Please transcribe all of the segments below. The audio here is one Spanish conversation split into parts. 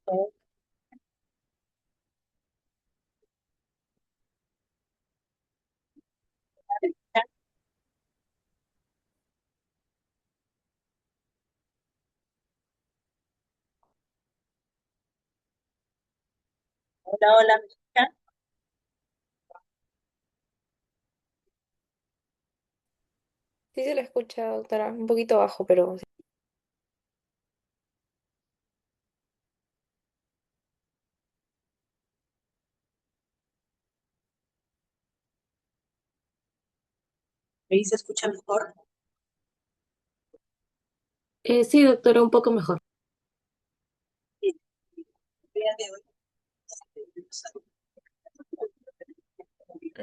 Hola, hola, ¿me escuchan? Sí se le escucha, doctora, un poquito bajo, pero sí. Ahí se escucha mejor. Sí, doctora, un poco mejor. Bien, el día de hoy tenemos algo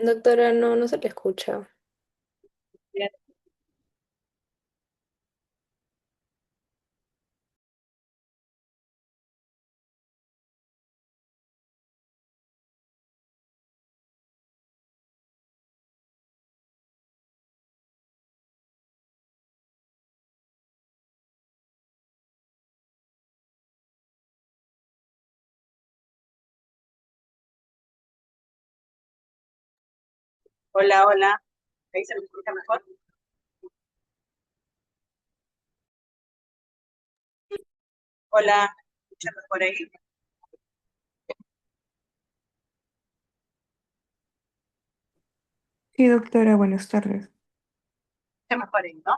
Doctora, no, no se le escucha. bien. Hola, hola. Ahí se me escucha mejor. Hola, ¿me escucha mejor ahí? ¿Se Sí, doctora, buenas tardes. escucha mejor ahí, ¿no?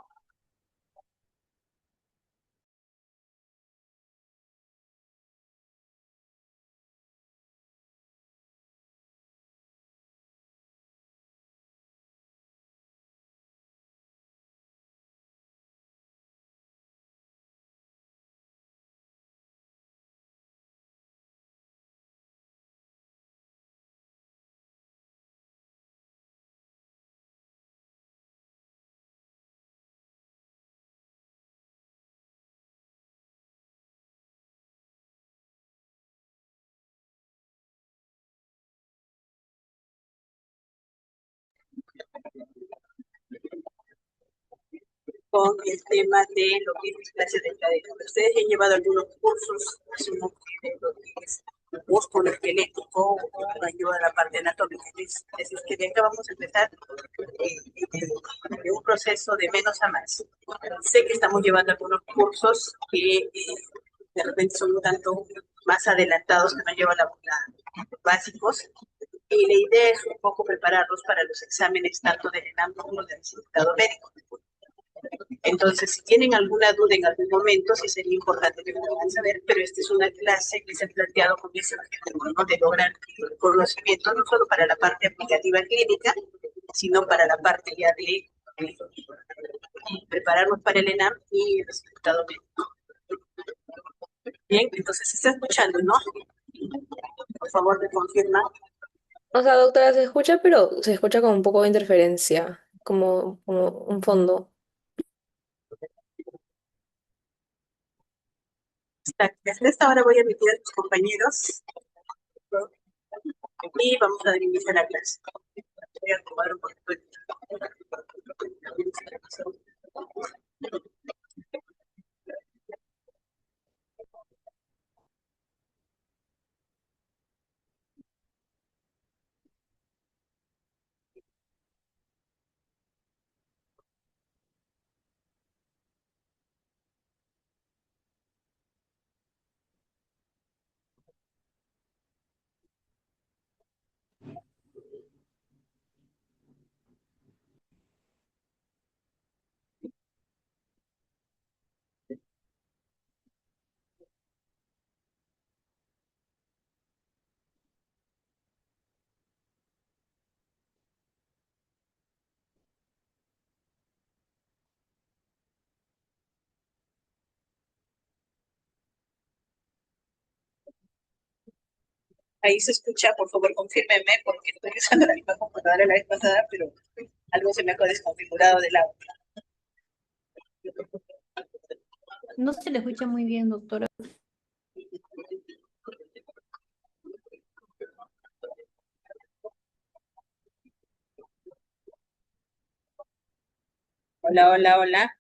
Con el tema de lo que es clase de cadena. Ustedes han llevado algunos cursos, asumo que de lo que es músculo esquelético o ayuda a la parte anatómica. Es decir, que de acá vamos a empezar de un proceso de menos a más. Sé que estamos llevando algunos cursos que de repente son un tanto más adelantados que no llevan básicos. Y la idea es un poco prepararlos para los exámenes tanto del ENAM como del certificado médico. Entonces, si tienen alguna duda en algún momento, sí sería importante que me lo hagan saber, pero esta es una clase que se ha planteado con ese objetivo, ¿no? De lograr conocimiento no solo para la parte aplicativa clínica, sino para la parte ya de prepararnos para el ENAM y el resultado médico. Bien, entonces se está escuchando, ¿no? Por favor, me confirma. O sea, doctora, se escucha, pero se escucha como un poco de interferencia, como un fondo. Desde esta hora voy a emitir a tus compañeros y vamos a dar inicio a la clase. Voy a acomodar un poquito de... Ahí se escucha, por favor, confírmeme, porque estoy usando la misma computadora la vez pasada, pero algo se me ha desconfigurado del audio. No se le escucha muy bien, doctora. Hola, hola, hola.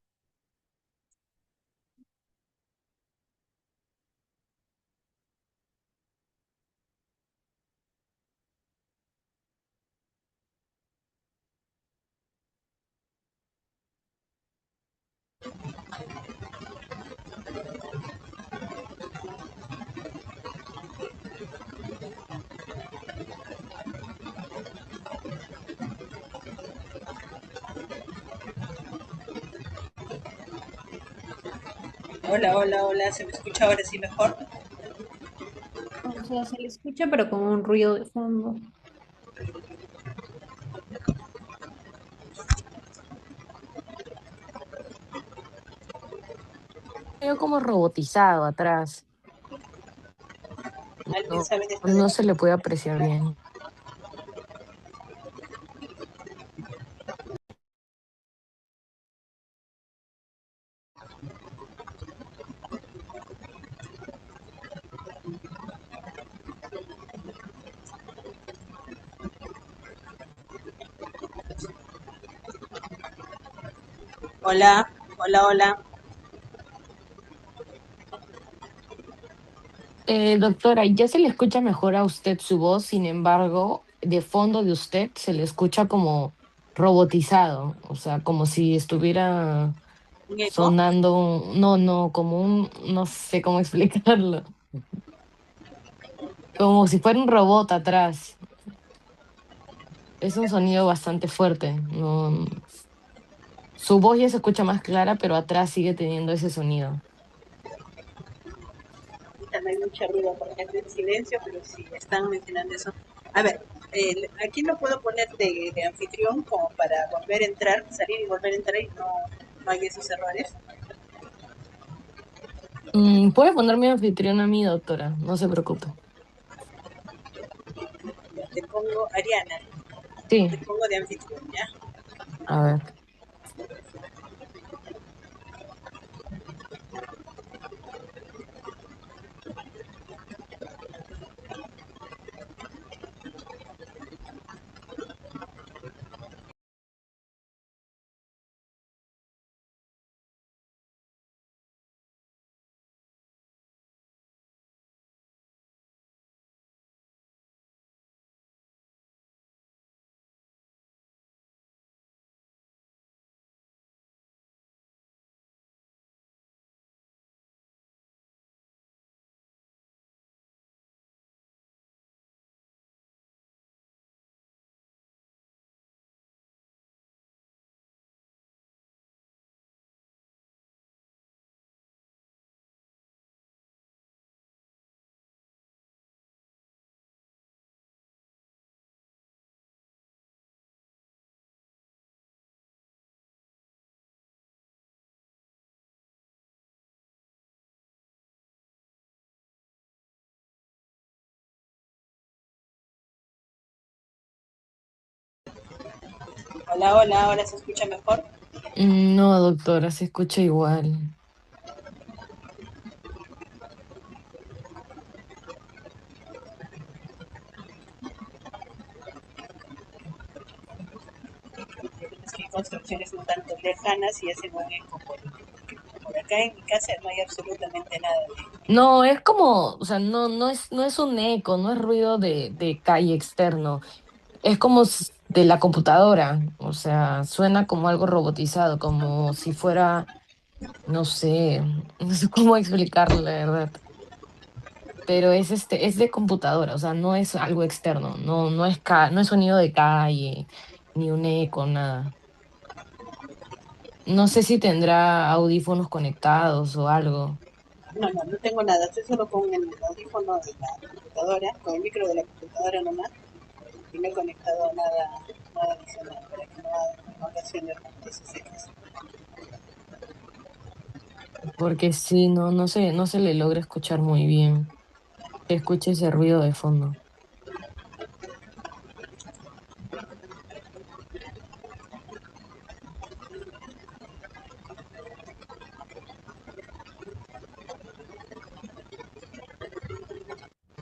Hola, hola, hola, ¿se me escucha ahora sí mejor? O sea, se le escucha, pero con un ruido de fondo. Veo como robotizado atrás. ¿Alguien No, sabe de esto de no la... se le puede apreciar bien. Hola, hola, hola. Doctora, ya se le escucha mejor a usted su voz, sin embargo, de fondo de usted se le escucha como robotizado, o sea, como si estuviera ¿Un eco? sonando, no, como un, no sé cómo explicarlo, como si fuera un robot atrás. Es un sonido bastante fuerte, no, su voz ya se escucha más clara, pero atrás sigue teniendo ese sonido. Ahorita no hay mucha ruido porque es en silencio, pero sí, están mencionando eso. A ver, aquí lo puedo poner de anfitrión como para volver a entrar, salir y volver a entrar y no hay esos errores. Puede ponerme anfitrión a mí, doctora, no se preocupe. Ya, te pongo Ariana, Sí, te pongo de anfitrión, ¿ya? a ver. Hola, hola, ahora se escucha mejor. No, doctora, se escucha igual. Es que hay construcciones un tanto lejanas y hacen un eco por acá en mi casa no hay absolutamente nada de... No, es como, o sea, no es un eco, no es ruido de calle externo, es como de la computadora, o sea, suena como algo robotizado, como si fuera, no sé, no sé cómo explicarlo, la verdad, pero es de computadora, o sea, no es algo externo, no es sonido de calle, ni un eco, nada. No sé si tendrá audífonos conectados o algo. No tengo nada, estoy solo con el audífono de la computadora, con el micro de la computadora nomás, y no he conectado nada adicional para que no ocasione esos ecos. Porque sí, no se le logra escuchar muy bien. Se escucha ese ruido de fondo.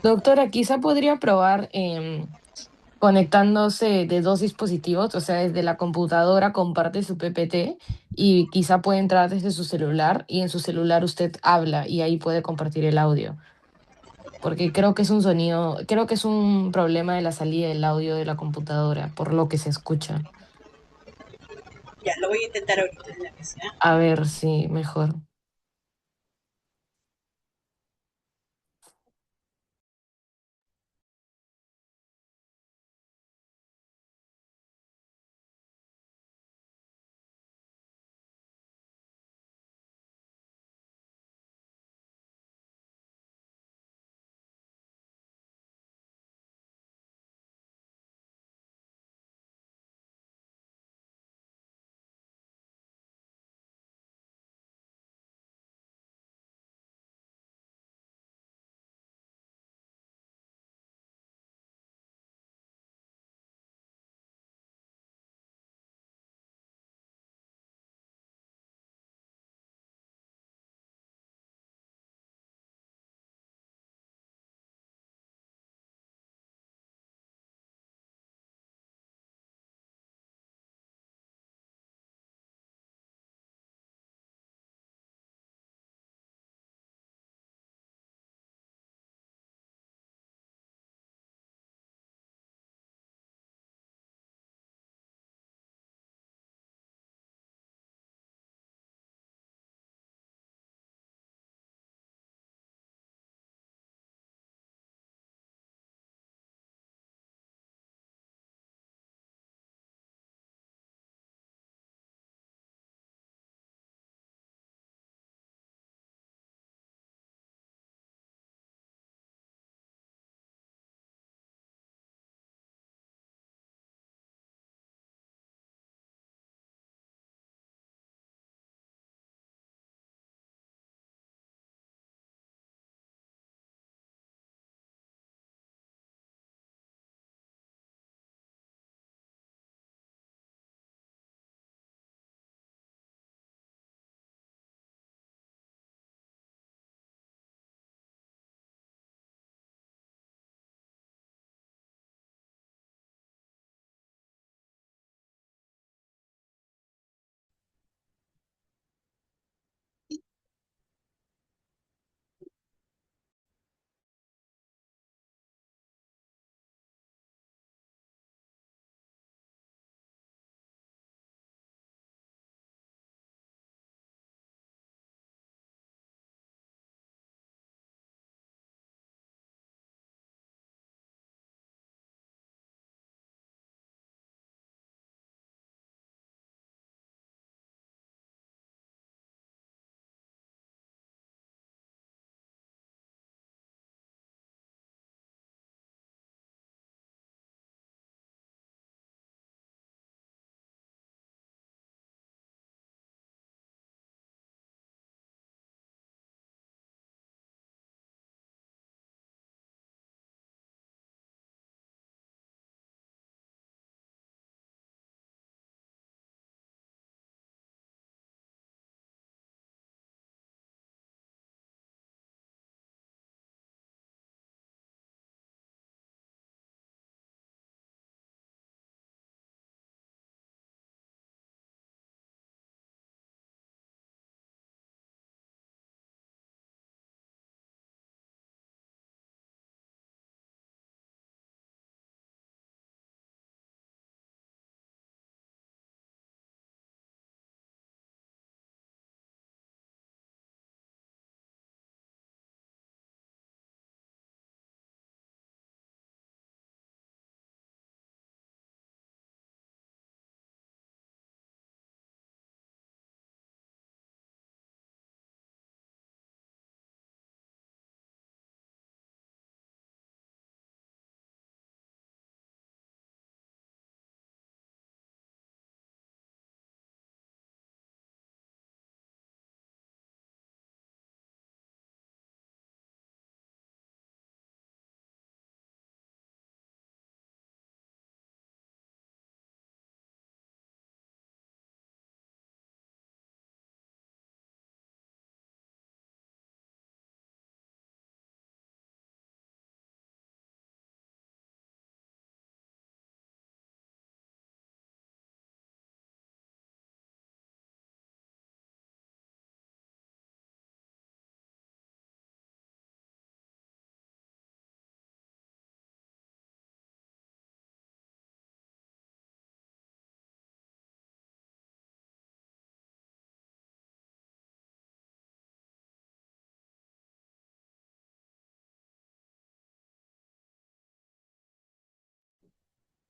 Doctora, quizá podría probar conectándose de dos dispositivos, o sea, desde la computadora comparte su PPT y quizá puede entrar desde su celular y en su celular usted habla y ahí puede compartir el audio. Porque creo que es un problema de la salida del audio de la computadora, por lo que se escucha. Ya, lo voy a intentar ahorita en la mesa. A ver si mejor.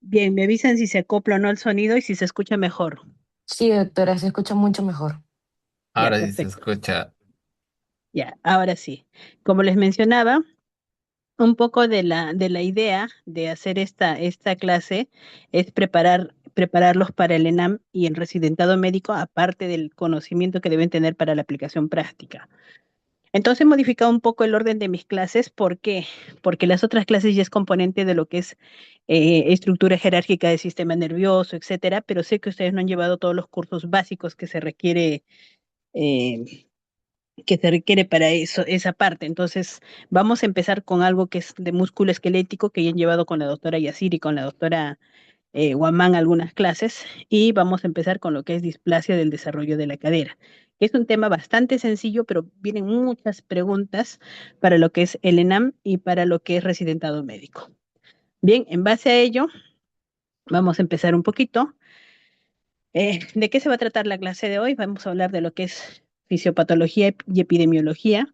Bien, me avisan si se acopla o no el sonido y si se escucha mejor. Sí, doctora, se escucha mucho mejor. Ya, Ahora sí se perfecto. escucha. Ya, ahora sí. Como les mencionaba, un poco de la idea de hacer esta clase es prepararlos para el ENAM y el residentado médico, aparte del conocimiento que deben tener para la aplicación práctica. Entonces he modificado un poco el orden de mis clases. ¿Por qué? Porque las otras clases ya es componente de lo que es estructura jerárquica del sistema nervioso, etcétera, pero sé que ustedes no han llevado todos los cursos básicos eh, que se requiere para eso, esa parte. Entonces, vamos a empezar con algo que es de músculo esquelético, que ya han llevado con la doctora Yacir y con la doctora Guamán algunas clases, y vamos a empezar con lo que es displasia del desarrollo de la cadera. Es un tema bastante sencillo, pero vienen muchas preguntas para lo que es el ENAM y para lo que es residentado médico. Bien, en base a ello, vamos a empezar un poquito. ¿De qué se va a tratar la clase de hoy? Vamos a hablar de lo que es fisiopatología y epidemiología.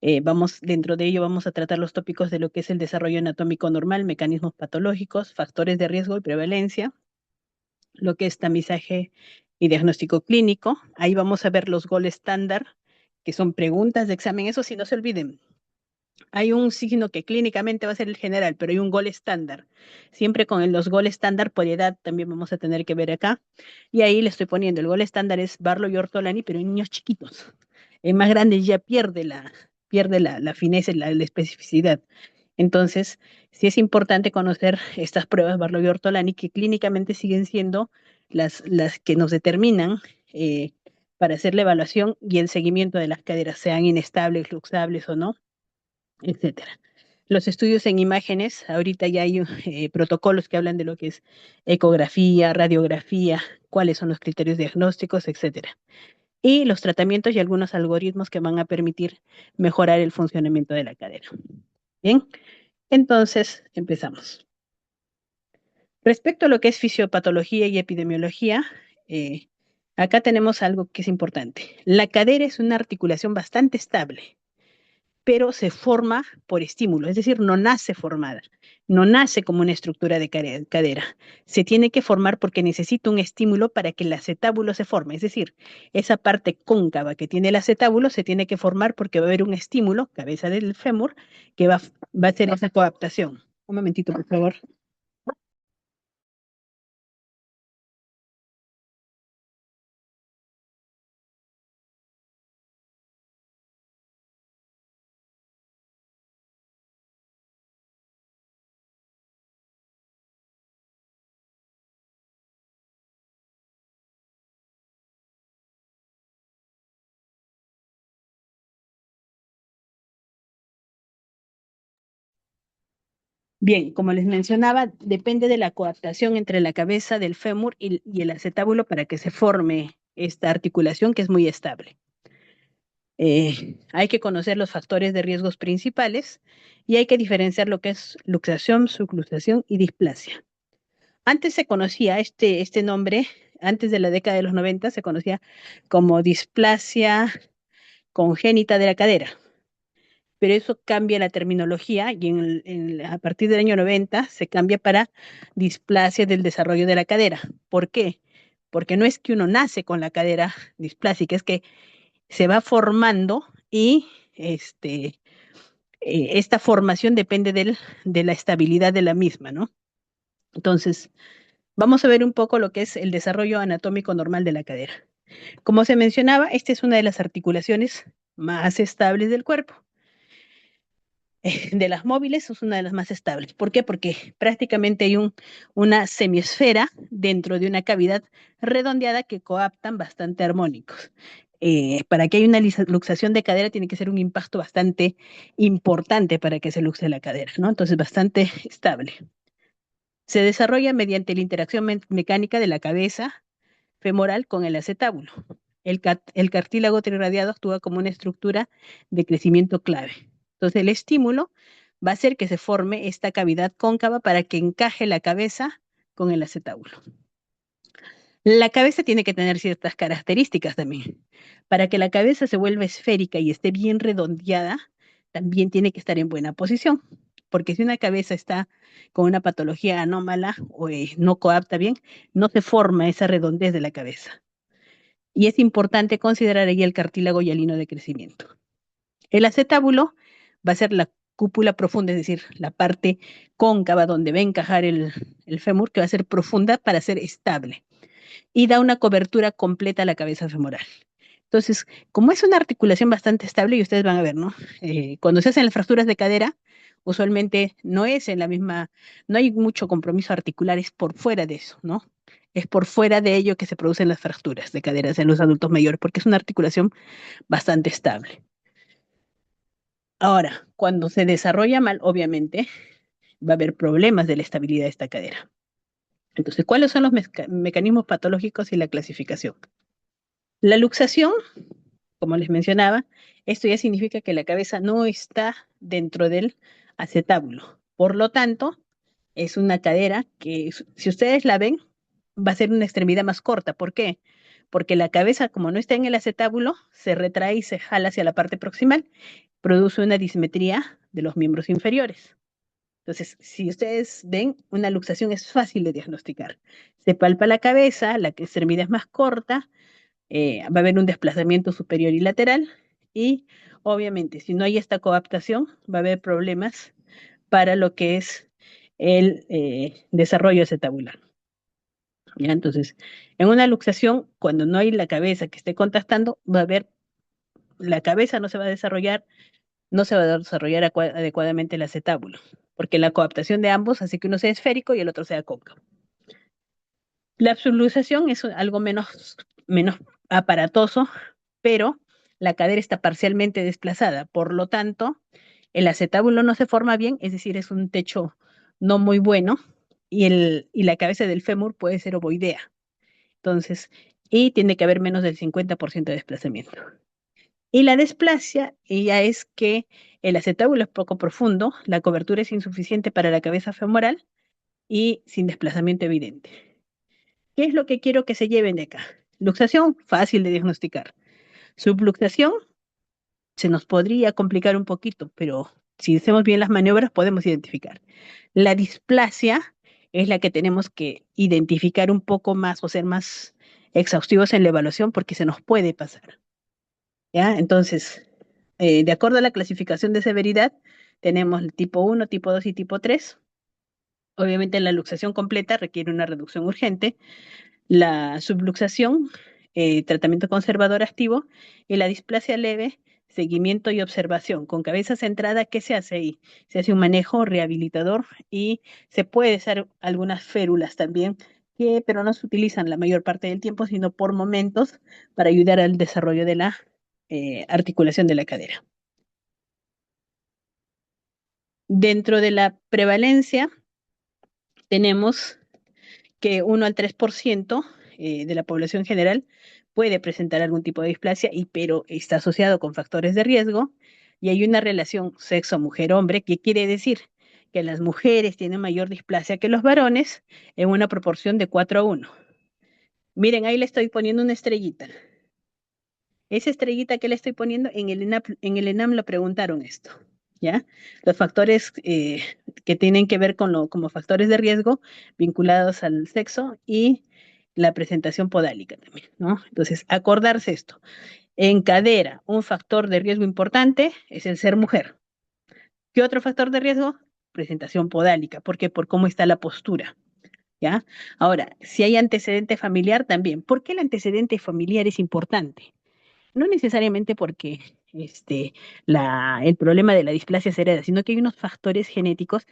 Dentro de ello vamos a tratar los tópicos de lo que es el desarrollo anatómico normal, mecanismos patológicos, factores de riesgo y prevalencia, lo que es tamizaje y diagnóstico clínico. Ahí vamos a ver los gold estándar, que son preguntas de examen. Eso sí, no se olviden. Hay un signo que clínicamente va a ser el general, pero hay un gol estándar. Siempre con los gol estándar por edad también vamos a tener que ver acá. Y ahí le estoy poniendo, el gol estándar es Barlow y Ortolani, pero en niños chiquitos. En más grandes ya pierde la fineza y la especificidad. Entonces, sí es importante conocer estas pruebas Barlow y Ortolani, que clínicamente siguen siendo las que nos determinan eh, para hacer la evaluación y el seguimiento de las caderas, sean inestables, luxables o no, etcétera. Los estudios en imágenes, ahorita ya hay protocolos que hablan de lo que es ecografía, radiografía, cuáles son los criterios diagnósticos, etcétera. Y los tratamientos y algunos algoritmos que van a permitir mejorar el funcionamiento de la cadera. Bien, entonces empezamos. Respecto a lo que es fisiopatología y epidemiología, eh, acá tenemos algo que es importante. La cadera es una articulación bastante estable, pero se forma por estímulo, es decir, no nace formada, no nace como una estructura de cadera. Se tiene que formar porque necesita un estímulo para que el acetábulo se forme, es decir, esa parte cóncava que tiene el acetábulo se tiene que formar porque va a haber un estímulo, cabeza del fémur, que va a hacer esa coaptación. Un momentito, por favor. Bien, como les mencionaba, depende de la coaptación entre la cabeza del fémur y el acetábulo para que se forme esta articulación que es muy estable. Hay que conocer los factores de riesgos principales y hay que diferenciar lo que es luxación, subluxación y displasia. Antes se conocía este nombre, antes de la década de los 90 se conocía como displasia congénita de la cadera, pero eso cambia la terminología y a partir del año 90 se cambia para displasia del desarrollo de la cadera. ¿Por qué? Porque no es que uno nace con la cadera displásica, es que se va formando y esta formación depende de la estabilidad de la misma, ¿no? Entonces, vamos a ver un poco lo que es el desarrollo anatómico normal de la cadera. Como se mencionaba, esta es una de las articulaciones más estables del cuerpo. De las móviles es una de las más estables. ¿Por qué? Porque prácticamente hay una semiesfera dentro de una cavidad redondeada que coaptan bastante armónicos. Para que haya una luxación de cadera tiene que ser un impacto bastante importante para que se luxe la cadera, ¿no? Entonces, bastante estable. Se desarrolla mediante la interacción mecánica de la cabeza femoral con el acetábulo. El cartílago trirradiado actúa como una estructura de crecimiento clave. Entonces, el estímulo va a hacer que se forme esta cavidad cóncava para que encaje la cabeza con el acetábulo. La cabeza tiene que tener ciertas características también. Para que la cabeza se vuelva esférica y esté bien redondeada, también tiene que estar en buena posición. porque si una cabeza está con una patología anómala o no coapta bien, no se forma esa redondez de la cabeza. Y es importante considerar ahí el cartílago hialino de crecimiento. El acetábulo va a ser la cúpula profunda, es decir, la parte cóncava donde va a encajar el fémur, que va a ser profunda para ser estable y da una cobertura completa a la cabeza femoral. Entonces, como es una articulación bastante estable, y ustedes van a ver, ¿no? Cuando se hacen las fracturas de cadera, usualmente no es en la misma, no hay mucho compromiso articular, es por fuera de eso, ¿no? Es por fuera de ello que se producen las fracturas de caderas en los adultos mayores, porque es una articulación bastante estable. Ahora, cuando se desarrolla mal, obviamente, va a haber problemas de la estabilidad de esta cadera. Entonces, ¿cuáles son los mecanismos patológicos y la clasificación? La luxación, como les mencionaba, esto ya significa que la cabeza no está dentro del acetábulo. Por lo tanto, es una cadera que, si ustedes la ven, va a ser una extremidad más corta. ¿Por qué? Porque la cabeza, como no está en el acetábulo, se retrae y se jala hacia la parte proximal, produce una dismetría de los miembros inferiores. Entonces, si ustedes ven, una luxación es fácil de diagnosticar. Se palpa la cabeza, la extremidad es más corta, va a haber un desplazamiento superior y lateral y obviamente si no hay esta coaptación va a haber problemas para lo que es el desarrollo acetabular. ¿Ya? Entonces, en una luxación, cuando no hay la cabeza que esté contactando, va a haber, la cabeza no se va a desarrollar, no se va a desarrollar adecuadamente el acetábulo, porque la coaptación de ambos hace que uno sea esférico y el otro sea cóncavo. La subluxación es algo menos aparatoso, pero la cadera está parcialmente desplazada. Por lo tanto, el acetábulo no se forma bien, es decir, es un techo no muy bueno, y la cabeza del fémur puede ser ovoidea. Entonces, y tiene que haber menos del 50% de desplazamiento. Y la displasia ya es que el acetábulo es poco profundo, la cobertura es insuficiente para la cabeza femoral y sin desplazamiento evidente. ¿Qué es lo que quiero que se lleven de acá? Luxación, fácil de diagnosticar. Subluxación, se nos podría complicar un poquito, pero si hacemos bien las maniobras podemos identificar. La displasia es la que tenemos que identificar un poco más o ser más exhaustivos en la evaluación porque se nos puede pasar. ¿Ya? Entonces, de acuerdo a la clasificación de severidad, tenemos el tipo 1, tipo 2 y tipo 3. Obviamente la luxación completa requiere una reducción urgente. La subluxación, tratamiento conservador activo, y la displasia leve, seguimiento y observación. Con cabeza centrada, ¿qué se hace ahí? Se hace un manejo rehabilitador y se puede hacer algunas férulas también, pero no se utilizan la mayor parte del tiempo, sino por momentos para ayudar al desarrollo de la articulación de la cadera. Dentro de la prevalencia, tenemos que 1 al 3% de la población general puede presentar algún tipo de displasia, pero está asociado con factores de riesgo y hay una relación sexo-mujer-hombre, que quiere decir que las mujeres tienen mayor displasia que los varones en una proporción de 4:1. Miren, ahí le estoy poniendo una estrellita. Esa estrellita que le estoy poniendo, en el ENAM lo preguntaron esto, ¿ya? Los factores que tienen que ver como factores de riesgo vinculados al sexo y la presentación podálica también, ¿no? Entonces, acordarse esto. En cadera, un factor de riesgo importante es el ser mujer. ¿Qué otro factor de riesgo? Presentación podálica. ¿Por qué? Por cómo está la postura, ¿ya? Ahora, si hay antecedente familiar también. ¿Por qué el antecedente familiar es importante? No necesariamente porque el problema de la displasia se hereda, sino que hay unos factores genéticos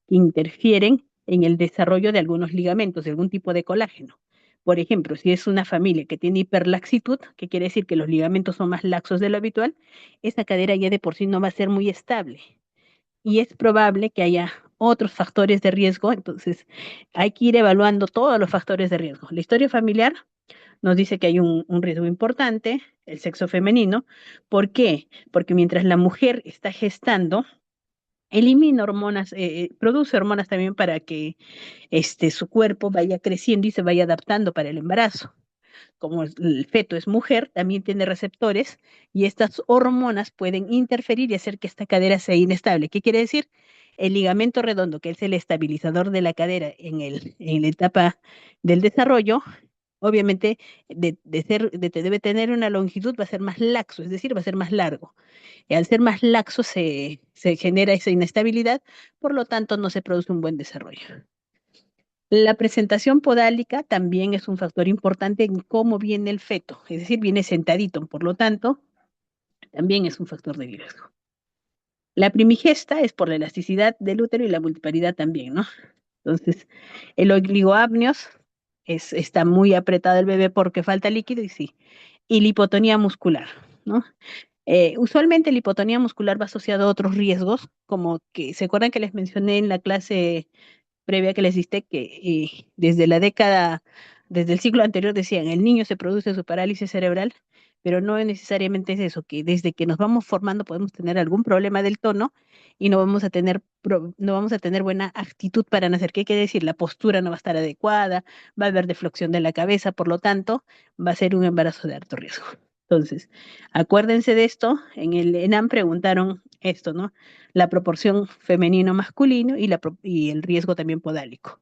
que interfieren en el desarrollo de algunos ligamentos, de algún tipo de colágeno. Por ejemplo, si es una familia que tiene hiperlaxitud, que quiere decir que los ligamentos son más laxos de lo habitual, esa cadera ya de por sí no va a ser muy estable. Y es probable que haya otros factores de riesgo, entonces hay que ir evaluando todos los factores de riesgo. La historia familiar nos dice que hay un riesgo importante, el sexo femenino. ¿Por qué? Porque mientras la mujer está gestando, elimina hormonas, produce hormonas también para que su cuerpo vaya creciendo y se vaya adaptando para el embarazo. Como el feto es mujer, también tiene receptores y estas hormonas pueden interferir y hacer que esta cadera sea inestable. ¿Qué quiere decir? El ligamento redondo, que es el estabilizador de la cadera en la etapa del desarrollo, obviamente debe tener una longitud, va a ser más laxo, es decir, va a ser más largo. Y al ser más laxo se genera esa inestabilidad, por lo tanto no se produce un buen desarrollo. La presentación podálica también es un factor importante en cómo viene el feto, es decir, viene sentadito, por lo tanto, también es un factor de riesgo. La primigesta es por la elasticidad del útero y la multiparidad también, ¿no? Entonces, el oligoamnios está muy apretado el bebé porque falta líquido y sí. Y la hipotonía muscular, ¿no? Usualmente la hipotonía muscular va asociada a otros riesgos, como que, ¿se acuerdan que les mencioné en la clase previa que les diste que desde el siglo anterior decían, el niño se produce su parálisis cerebral, pero no necesariamente es eso, que desde que nos vamos formando podemos tener algún problema del tono y no vamos a tener buena actitud para nacer. ¿Qué quiere decir? La postura no va a estar adecuada, va a haber deflexión de la cabeza, por lo tanto, va a ser un embarazo de alto riesgo. Entonces, acuérdense de esto, en el ENAM preguntaron esto, ¿no? La proporción femenino-masculino y el riesgo también podálico.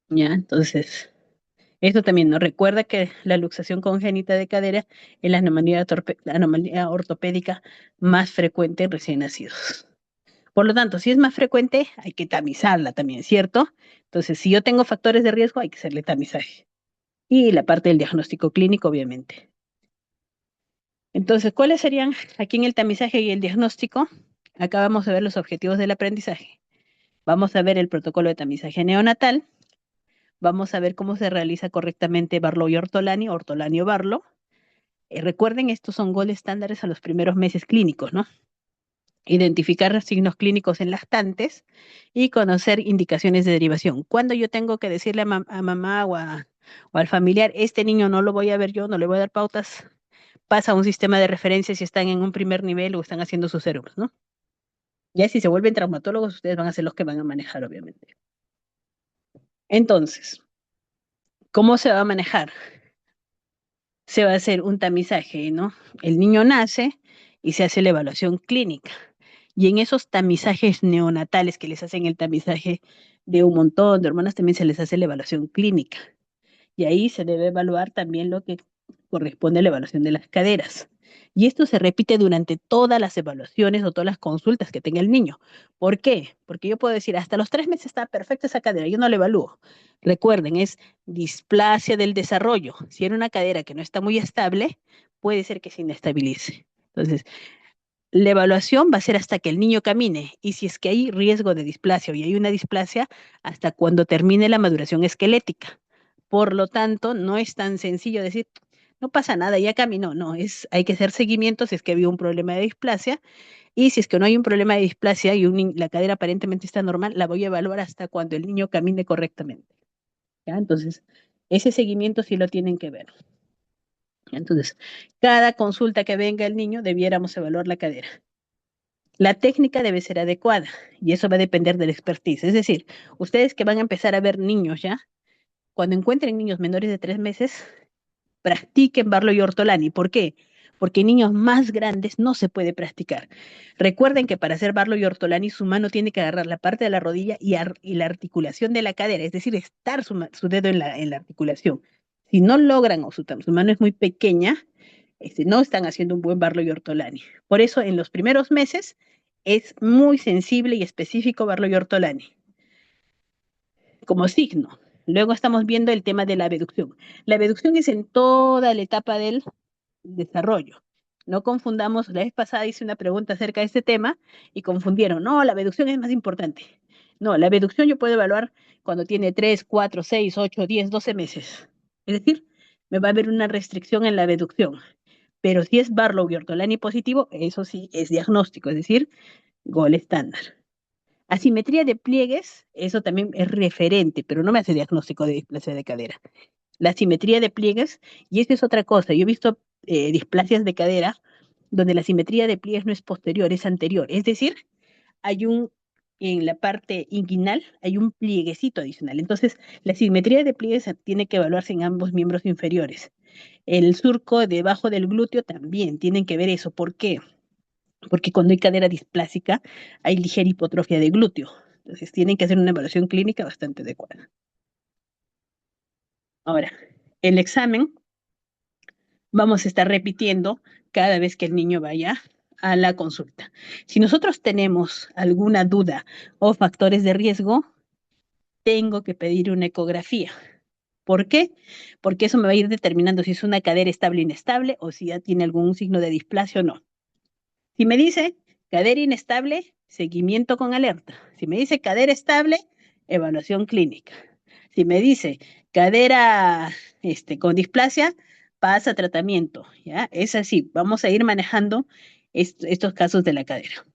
¿Ya? Entonces, esto también nos recuerda que la luxación congénita de cadera es la anomalía ortopédica más frecuente en recién nacidos. Por lo tanto, si es más frecuente, hay que tamizarla también, ¿cierto? Entonces, si yo tengo factores de riesgo, hay que hacerle tamizaje. Y la parte del diagnóstico clínico, obviamente. Entonces, ¿cuáles serían aquí en el tamizaje y el diagnóstico? Acá vamos a ver los objetivos del aprendizaje. Vamos a ver el protocolo de tamizaje neonatal. Vamos a ver cómo se realiza correctamente Barlow y Ortolani, Ortolani o Barlow. Recuerden, estos son gold estándares a los primeros meses clínicos, ¿no? Identificar signos clínicos en lactantes y conocer indicaciones de derivación. Cuando yo tengo que decirle a mamá o al familiar, este niño no lo voy a ver yo, no le voy a dar pautas, pasa a un sistema de referencia si están en un primer nivel o están haciendo sus serums, ¿no? Ya si se vuelven traumatólogos, ustedes van a ser los que van a manejar, obviamente. Entonces, ¿cómo se va a manejar? Se va a hacer un tamizaje, ¿no? El niño nace y se hace la evaluación clínica. Y en esos tamizajes neonatales que les hacen el tamizaje de un montón de hormonas, también se les hace la evaluación clínica. Y ahí se debe evaluar también lo que corresponde a la evaluación de las caderas. Y esto se repite durante todas las evaluaciones o todas las consultas que tenga el niño. ¿Por qué? Porque yo puedo decir, hasta los 3 meses está perfecta esa cadera, yo no la evalúo. Recuerden, es displasia del desarrollo. Si era una cadera que no está muy estable, puede ser que se inestabilice. Entonces, la evaluación va a ser hasta que el niño camine y si es que hay riesgo de displasia o hay una displasia, hasta cuando termine la maduración esquelética. Por lo tanto, no es tan sencillo decir, no pasa nada, ya caminó. No, hay que hacer seguimiento si es que había un problema de displasia y si es que no hay un problema de displasia y la cadera aparentemente está normal, la voy a evaluar hasta cuando el niño camine correctamente. ¿Ya? Entonces, ese seguimiento sí lo tienen que ver. Entonces, cada consulta que venga el niño, debiéramos evaluar la cadera. La técnica debe ser adecuada y eso va a depender del expertise. Es decir, ustedes que van a empezar a ver niños ya, cuando encuentren niños menores de 3 meses, practiquen Barlow y Ortolani. ¿Por qué? Porque en niños más grandes no se puede practicar. Recuerden que para hacer Barlow y Ortolani su mano tiene que agarrar la parte de la rodilla y la articulación de la cadera, es decir, estar su dedo en la articulación. Si no logran o su mano es muy pequeña, no están haciendo un buen Barlow y Ortolani. Por eso en los primeros meses es muy sensible y específico Barlow y Ortolani como signo. Luego estamos viendo el tema de la abducción. La abducción es en toda la etapa del desarrollo. No confundamos, la vez pasada hice una pregunta acerca de este tema y confundieron. No, la abducción es más importante. No, la abducción yo puedo evaluar cuando tiene 3, 4, 6, 8, 10, 12 meses. Es decir, me va a haber una restricción en la abducción. Pero si es Barlow y Ortolani positivo, eso sí es diagnóstico, es decir, gol estándar. Asimetría de pliegues, eso también es referente, pero no me hace diagnóstico de displasia de cadera. La asimetría de pliegues, y eso es otra cosa. Yo he visto displasias de cadera donde la simetría de pliegues no es posterior, es anterior. Es decir, en la parte inguinal hay un plieguecito adicional. Entonces, la simetría de pliegues tiene que evaluarse en ambos miembros inferiores. El surco debajo del glúteo también tienen que ver eso. ¿Por qué? porque cuando hay cadera displásica hay ligera hipotrofia de glúteo. Entonces tienen que hacer una evaluación clínica bastante adecuada. Ahora, el examen vamos a estar repitiendo cada vez que el niño vaya a la consulta. Si nosotros tenemos alguna duda o factores de riesgo, tengo que pedir una ecografía. ¿Por qué? Porque eso me va a ir determinando si es una cadera estable o inestable o si ya tiene algún signo de displasia o no. Si me dice cadera inestable, seguimiento con alerta. Si me dice cadera estable, evaluación clínica. Si me dice cadera con displasia, pasa a tratamiento. ¿Ya? Es así, vamos a ir manejando estos casos de la cadera.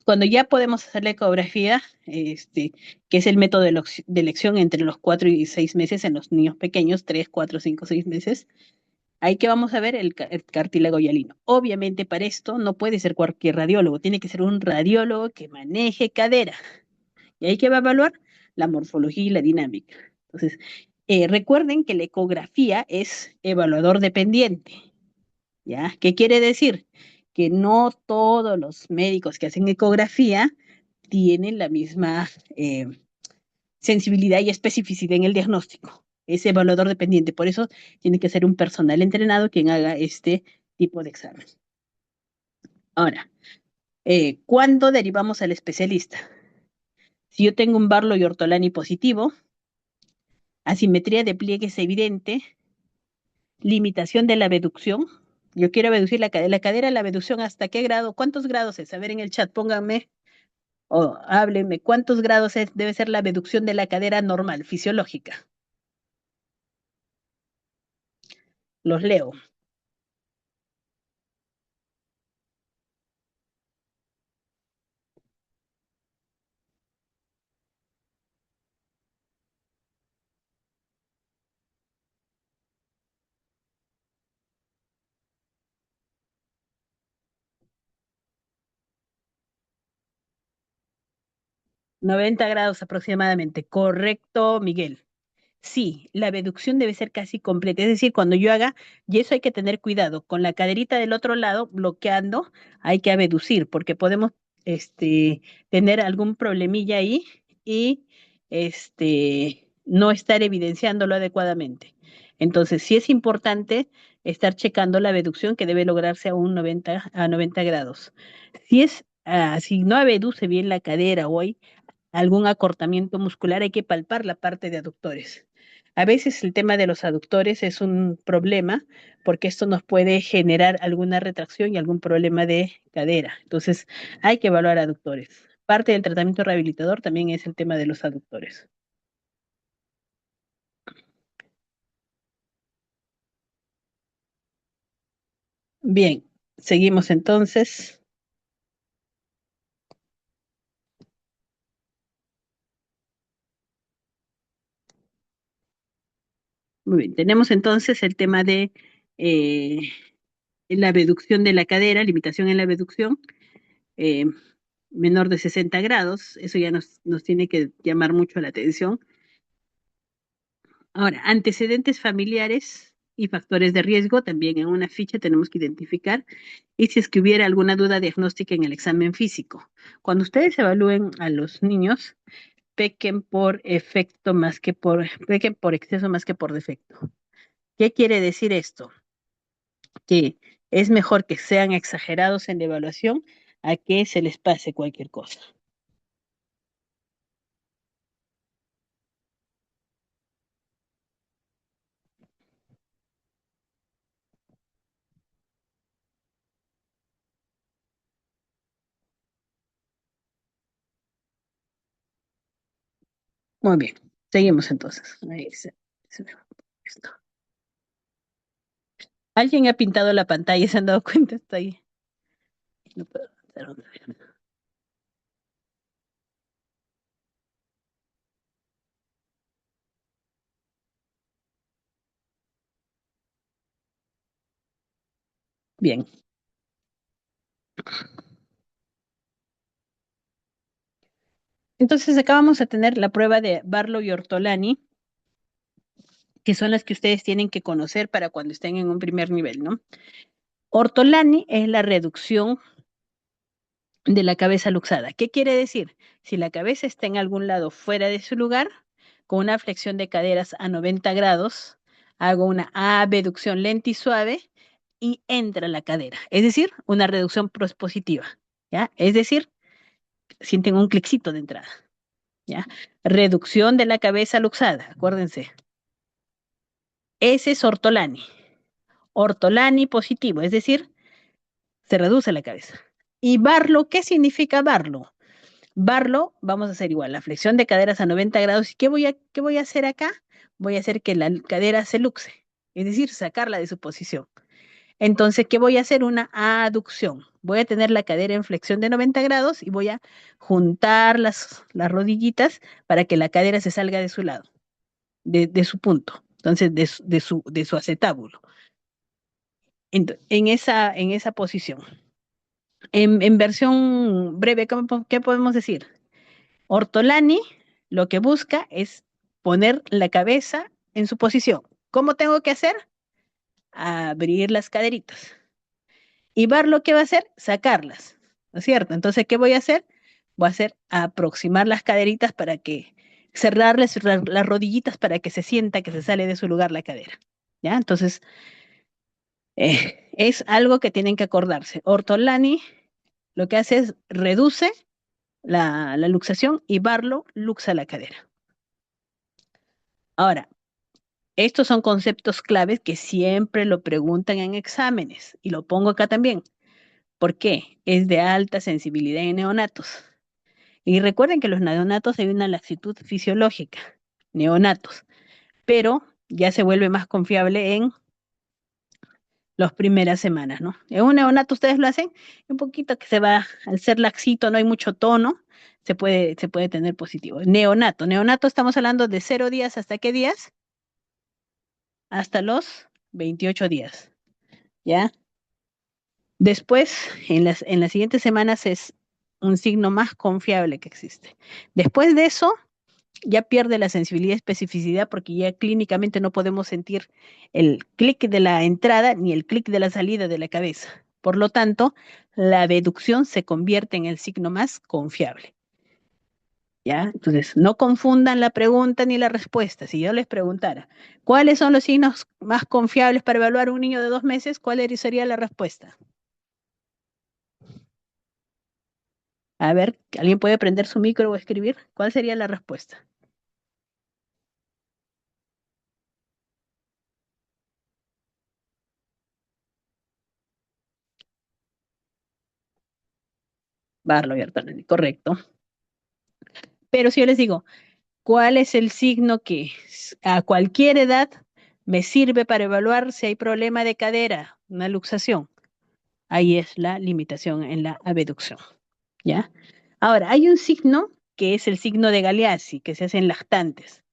Cuando ya podemos hacer la ecografía, que es el método de elección entre los 4 y 6 meses en los niños pequeños, 3, 4, 5, 6 meses, ahí que vamos a ver el cartílago hialino. Obviamente para esto no puede ser cualquier radiólogo, tiene que ser un radiólogo que maneje cadera. Y ahí que va a evaluar la morfología y la dinámica. Entonces, recuerden que la ecografía es evaluador dependiente. ¿Ya? ¿Qué quiere decir? Que no todos los médicos que hacen ecografía tienen la misma sensibilidad y especificidad en el diagnóstico. Es evaluador dependiente, por eso tiene que ser un personal entrenado quien haga este tipo de examen. Ahora, ¿cuándo derivamos al especialista? Si yo tengo un Barlow y Ortolani positivo, asimetría de pliegues evidente, limitación de la abducción. Yo quiero abducir la cadera, la abducción, ¿hasta qué grado? ¿Cuántos grados es? A ver en el chat, pónganme o háblenme, ¿cuántos grados debe ser la abducción de la cadera normal, fisiológica? Los leo. 90 grados aproximadamente. Correcto, Miguel. Sí, la abducción debe ser casi completa. Es decir, cuando yo haga, y eso hay que tener cuidado, con la caderita del otro lado bloqueando, hay que abducir, porque podemos tener algún problemilla ahí y no estar evidenciándolo adecuadamente. Entonces, sí es importante estar checando la abducción que debe lograrse a un 90 grados. Si no abduce bien la cadera o hay algún acortamiento muscular, hay que palpar la parte de aductores. A veces el tema de los aductores es un problema porque esto nos puede generar alguna retracción y algún problema de cadera. Entonces, hay que evaluar aductores. Parte del tratamiento rehabilitador también es el tema de los aductores. Bien, seguimos entonces. Muy bien, tenemos entonces el tema de la abducción de la cadera, limitación en la abducción. eh, Menor de 60 grados, eso ya nos tiene que llamar mucho la atención. Ahora, antecedentes familiares y factores de riesgo, también en una ficha tenemos que identificar, y si es que hubiera alguna duda diagnóstica en el examen físico. Cuando ustedes evalúen a los niños, pequen por efecto más que pequen por exceso más que por defecto. ¿Qué quiere decir esto? Que es mejor que sean exagerados en la evaluación a que se les pase cualquier cosa. Muy bien, seguimos entonces. Ahí me va esto. ¿Alguien ha pintado la pantalla? ¿Se han dado cuenta? Está ahí. No puedo avanzar otra vez. Bien. Entonces acá vamos a tener la prueba de Barlow y Ortolani, que son las que ustedes tienen que conocer para cuando estén en un primer nivel, ¿no? Ortolani es la reducción de la cabeza luxada. ¿Qué quiere decir? Si la cabeza está en algún lado fuera de su lugar, con una flexión de caderas a 90 grados, hago una abducción lenta y suave y entra la cadera. Es decir, una reducción positiva. ¿Ya? Es decir, sienten un cliccito de entrada. ¿Ya? Reducción de la cabeza luxada, acuérdense. Ese es ortolani. Ortolani positivo, es decir, se reduce la cabeza. Y Barlow, ¿qué significa Barlow? Barlow, vamos a hacer igual, la flexión de caderas a 90 grados. ¿Y qué voy a hacer acá? Voy a hacer que la cadera se luxe, es decir, sacarla de su posición. Entonces, ¿qué voy a hacer? Una aducción. Voy a tener la cadera en flexión de 90 grados y voy a juntar las rodillitas para que la cadera se salga de su lado, de su punto, entonces de su acetábulo. En esa posición. En versión breve, ¿qué podemos decir? Ortolani lo que busca es poner la cabeza en su posición. ¿Cómo tengo que hacer? Abrir las caderitas. Y Bar lo que va a hacer, sacarlas, ¿no es cierto? Entonces, ¿qué voy a hacer? Voy a hacer aproximar las caderitas para que, cerrarles las rodillitas para que se sienta que se sale de su lugar la cadera. ¿Ya? Entonces, es algo que tienen que acordarse. Ortolani lo que hace es reduce la luxación y Barlow luxa la cadera. Ahora, estos son conceptos claves que siempre lo preguntan en exámenes y lo pongo acá también. ¿Por qué? Es de alta sensibilidad en neonatos. Y recuerden que los neonatos hay una laxitud fisiológica, neonatos, pero ya se vuelve más confiable en las primeras semanas, ¿no? En un neonato ustedes lo hacen, un poquito que se va, al ser laxito, no hay mucho tono, se puede tener positivo. Neonato estamos hablando de 0 días, ¿hasta qué días? Hasta los 28 días, ¿ya? Después, en las siguientes semanas es un signo más confiable que existe. Después de eso, ya pierde la sensibilidad y especificidad porque ya clínicamente no podemos sentir el clic de la entrada ni el clic de la salida de la cabeza. Por lo tanto, la deducción se convierte en el signo más confiable. ¿Ya? Entonces, no confundan la pregunta ni la respuesta. Si yo les preguntara, ¿cuáles son los signos más confiables para evaluar a un niño de 2 meses? ¿Cuál sería la respuesta? A ver, ¿alguien puede prender su micro o escribir? ¿Cuál sería la respuesta? Barlo y Artanelli, correcto. Pero si yo les digo, ¿cuál es el signo que a cualquier edad me sirve para evaluar si hay problema de cadera, una luxación? Ahí es la limitación en la abducción, ¿ya? Ahora, hay un signo que es el signo de Galeazzi, que se hace en lactantes.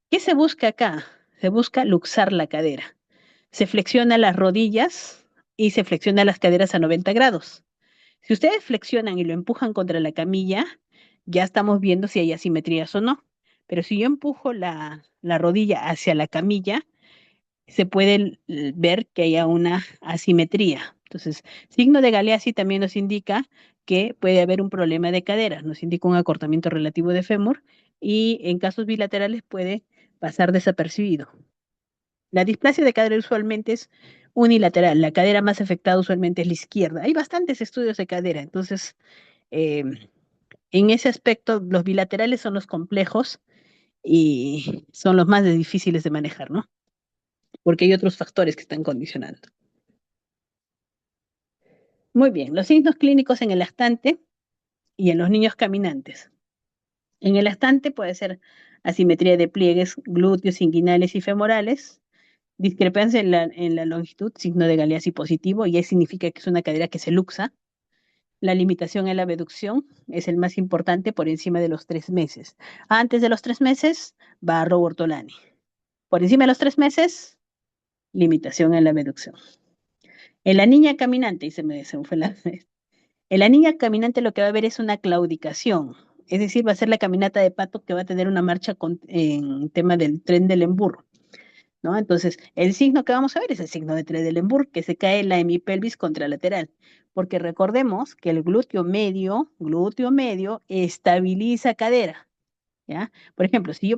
¿Qué se busca acá? Se busca luxar la cadera. Se flexiona las rodillas y se flexiona las caderas a 90 grados. Si ustedes flexionan y lo empujan contra la camilla, ya estamos viendo si hay asimetrías o no. Pero si yo empujo la rodilla hacia la camilla, se puede ver que haya una asimetría. Entonces, signo de Galeazzi también nos indica que puede haber un problema de cadera, nos indica un acortamiento relativo de fémur y en casos bilaterales puede pasar desapercibido. La displasia de cadera usualmente es unilateral, la cadera más afectada usualmente es la izquierda. Hay bastantes estudios de cadera, entonces eh, en ese aspecto los bilaterales son los complejos y son los más difíciles de manejar, ¿no? Porque hay otros factores que están condicionando. Muy bien, los signos clínicos en el lactante y en los niños caminantes. En el lactante puede ser asimetría de pliegues glúteos, inguinales y femorales, discrepancia en la longitud, signo de Galeazzi positivo, y ahí significa que es una cadera que se luxa. La limitación en la abducción es el más importante por encima de los 3 meses. Antes de los 3 meses, Barrow Ortolani. Por encima de los 3 meses, limitación en la abducción. En la niña caminante, y se me fue la... En la niña caminante lo que va a haber es una claudicación, es decir, va a ser la caminata de pato que va a tener una marcha en tema del tren del emburro. ¿no? Entonces, el signo que vamos a ver es el signo de Trendelenburg, que se cae la hemipelvis contralateral, porque recordemos que el glúteo medio estabiliza cadera, ¿ya? Por ejemplo, si yo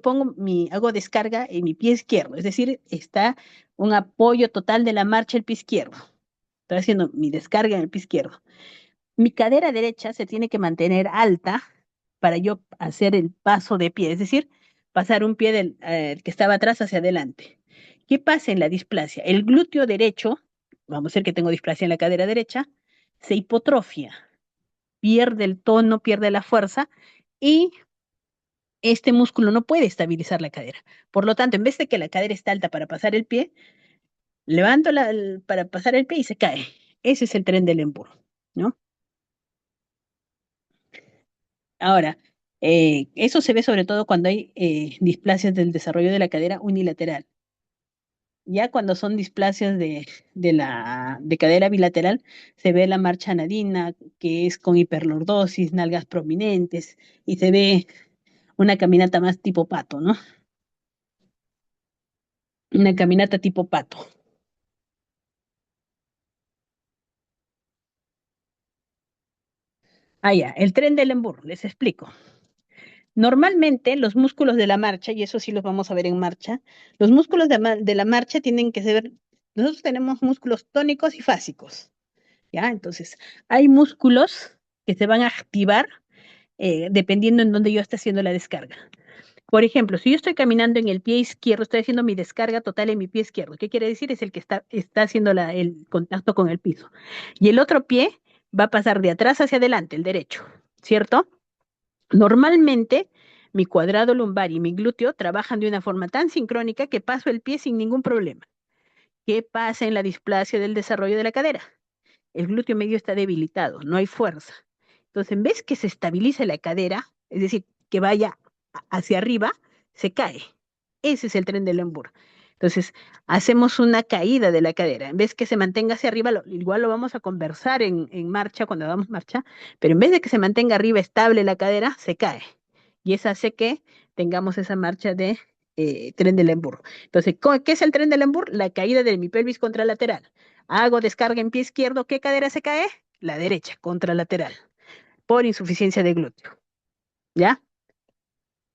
hago descarga en mi pie izquierdo, es decir, está un apoyo total de la marcha el pie izquierdo. Estoy haciendo mi descarga en el pie izquierdo. Mi cadera derecha se tiene que mantener alta para yo hacer el paso de pie, es decir, pasar un pie del que estaba atrás hacia adelante. ¿Qué pasa en la displasia? El glúteo derecho, vamos a ver que tengo displasia en la cadera derecha, se hipotrofia, pierde el tono, pierde la fuerza y este músculo no puede estabilizar la cadera. Por lo tanto, en vez de que la cadera está alta para pasar el pie, levanto para pasar el pie y se cae. Ese es el tren del emburo, ¿no? Ahora, eso se ve sobre todo cuando hay displasias del desarrollo de la cadera unilateral. Ya cuando son displasias de cadera bilateral, se ve la marcha anadina, que es con hiperlordosis, nalgas prominentes, y se ve una caminata más tipo pato, ¿no? Una caminata tipo pato. Ah, ya, el tren del Lembour, les explico. Normalmente los músculos de la marcha, y eso sí los vamos a ver en marcha, los músculos de la marcha tienen que ser, nosotros tenemos músculos tónicos y fásicos, ¿ya? Entonces, hay músculos que se van a activar dependiendo en dónde yo esté haciendo la descarga. Por ejemplo, si yo estoy caminando en el pie izquierdo, estoy haciendo mi descarga total en mi pie izquierdo. ¿Qué quiere decir? Es el que está haciendo el contacto con el piso. Y el otro pie va a pasar de atrás hacia adelante, el derecho, ¿cierto? Normalmente, mi cuadrado lumbar y mi glúteo trabajan de una forma tan sincrónica que paso el pie sin ningún problema. ¿Qué pasa en la displasia del desarrollo de la cadera? El glúteo medio está debilitado, no hay fuerza. Entonces, en vez que se estabilice la cadera, es decir, que vaya hacia arriba, se cae. Ese es el tren del Lembour. Entonces, hacemos una caída de la cadera. En vez que se mantenga hacia arriba, igual lo vamos a conversar en marcha, cuando hagamos marcha, pero en vez de que se mantenga arriba estable la cadera, se cae. Y eso hace que tengamos esa marcha de tren del Lembour. Entonces, ¿qué es el tren del Lembour? La caída de mi pelvis contralateral. Hago descarga en pie izquierdo, ¿qué cadera se cae? La derecha, contralateral, por insuficiencia de glúteo. ¿Ya?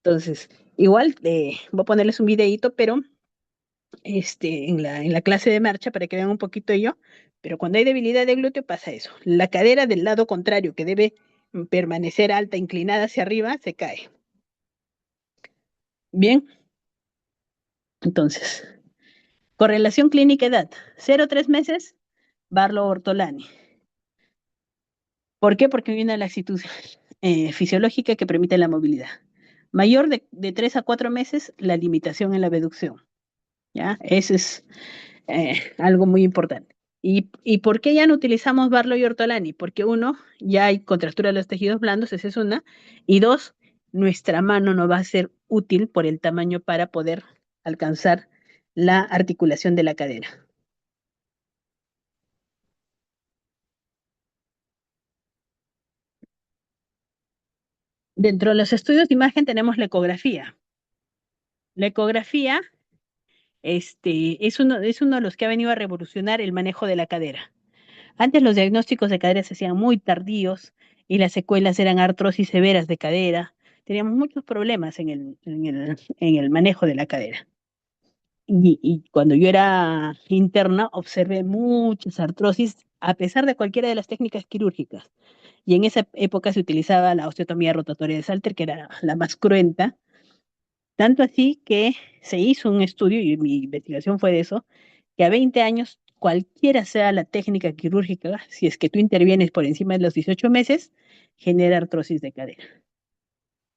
Entonces, igual voy a ponerles un videíto, pero en la clase de marcha para que vean un poquito yo, pero cuando hay debilidad de glúteo pasa eso. La cadera del lado contrario, que debe permanecer alta, inclinada hacia arriba, se cae. Bien, entonces, correlación clínica edad, 0 a 3 meses, Barlow Ortolani. ¿Por qué? Porque hay una laxitud fisiológica que permite la movilidad. Mayor de 3 a 4 meses, la limitación en la abducción. ¿Ya? Ese es algo muy importante. ¿Y por qué ya no utilizamos Barlow y Ortolani? Porque uno, ya hay contractura de los tejidos blandos, esa es una, y dos, nuestra mano no va a ser útil por el tamaño para poder alcanzar la articulación de la cadera. Dentro de los estudios de imagen tenemos la ecografía. La ecografía es uno de los que ha venido a revolucionar el manejo de la cadera. Antes los diagnósticos de cadera se hacían muy tardíos y las secuelas eran artrosis severas de cadera. Teníamos muchos problemas en el manejo de la cadera. Y cuando yo era interna, observé muchas artrosis a pesar de cualquiera de las técnicas quirúrgicas. Y en esa época se utilizaba la osteotomía rotatoria de Salter, que era la más cruenta. Tanto así que se hizo un estudio, y mi investigación fue de eso, que a 20 años, cualquiera sea la técnica quirúrgica, si es que tú intervienes por encima de los 18 meses, genera artrosis de cadera.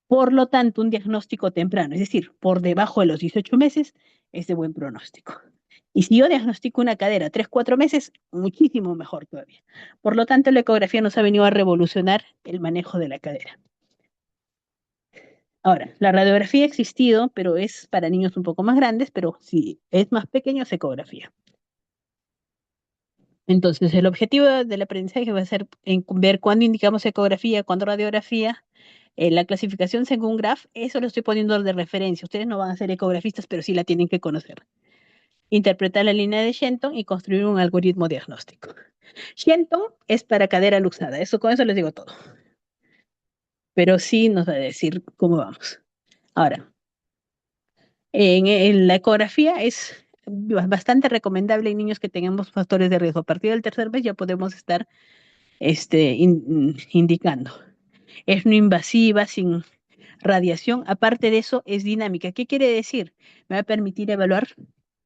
Por lo tanto, un diagnóstico temprano, es decir, por debajo de los 18 meses, es de buen pronóstico. Y si yo diagnostico una cadera 3, 4 meses, muchísimo mejor todavía. Por lo tanto, la ecografía nos ha venido a revolucionar el manejo de la cadera. Ahora, la radiografía ha existido, pero es para niños un poco más grandes, pero si es más pequeño, es ecografía. Entonces, el objetivo del aprendizaje va a ser ver cuándo indicamos ecografía, cuándo radiografía, la clasificación según Graph, eso lo estoy poniendo de referencia. Ustedes no van a ser ecografistas, pero sí la tienen que conocer. interpretar la línea de Shenton y construir un algoritmo diagnóstico. Shenton es para cadera luxada, eso con eso les digo todo. Pero sí nos va a decir cómo vamos. Ahora, en la ecografía es bastante recomendable en niños que tengamos factores de riesgo. A partir del tercer mes ya podemos estar indicando. Es no invasiva, sin radiación. Aparte de eso, es dinámica. ¿Qué quiere decir? Me va a permitir evaluar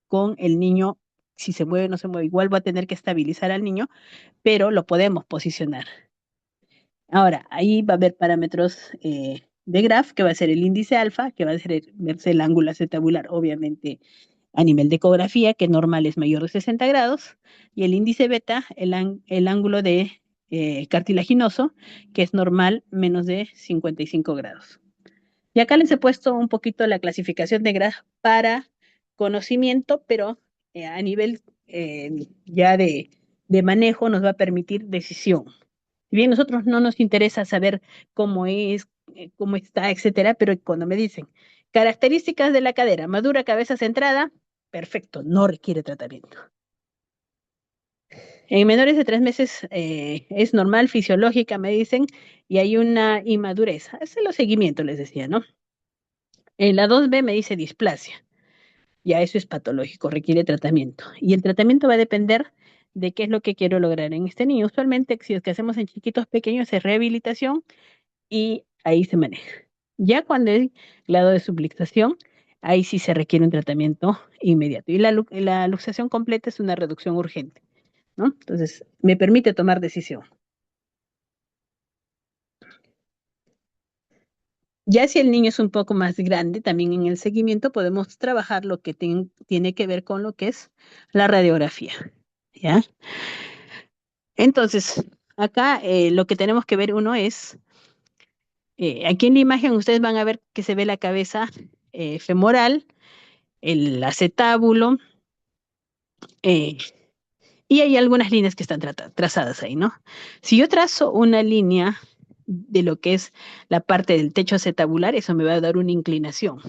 con el niño si se mueve o no se mueve. Igual va a tener que estabilizar al niño, pero lo podemos posicionar. Ahora, ahí va a haber parámetros de graph, que va a ser el índice alfa, que va a ser verse el ángulo acetabular, obviamente a nivel de ecografía, que normal es mayor de 60 grados, y el índice beta, el ángulo de cartilaginoso, que es normal menos de 55 grados. Y acá les he puesto un poquito la clasificación de graph para conocimiento, pero a nivel ya de manejo nos va a permitir decisión. Si bien a nosotros no nos interesa saber cómo es, cómo está, etcétera, pero cuando me dicen características de la cadera, madura, cabeza centrada, perfecto, no requiere tratamiento. En menores de 3 meses es normal, fisiológica, me dicen, y hay una inmadurez. Es los seguimientos, les decía, ¿no? En la 2B me dice displasia. Ya eso es patológico, requiere tratamiento. Y el tratamiento va a depender de qué es lo que quiero lograr en este niño. Usualmente, si es que hacemos en chiquitos pequeños, es rehabilitación y ahí se maneja. Ya cuando hay grado de subluxación, ahí sí se requiere un tratamiento inmediato. Y la luxación completa es una reducción urgente, ¿no? Entonces, me permite tomar decisión. Ya si el niño es un poco más grande, también en el seguimiento podemos trabajar lo que tiene que ver con lo que es la radiografía, ¿ya? Entonces, acá lo que tenemos que ver uno es, aquí en la imagen ustedes van a ver que se ve la cabeza femoral, el acetábulo, eh, y hay algunas líneas que están trazadas ahí, ¿no? Si yo trazo una línea de lo que es la parte del techo acetabular, eso me va a dar una inclinación.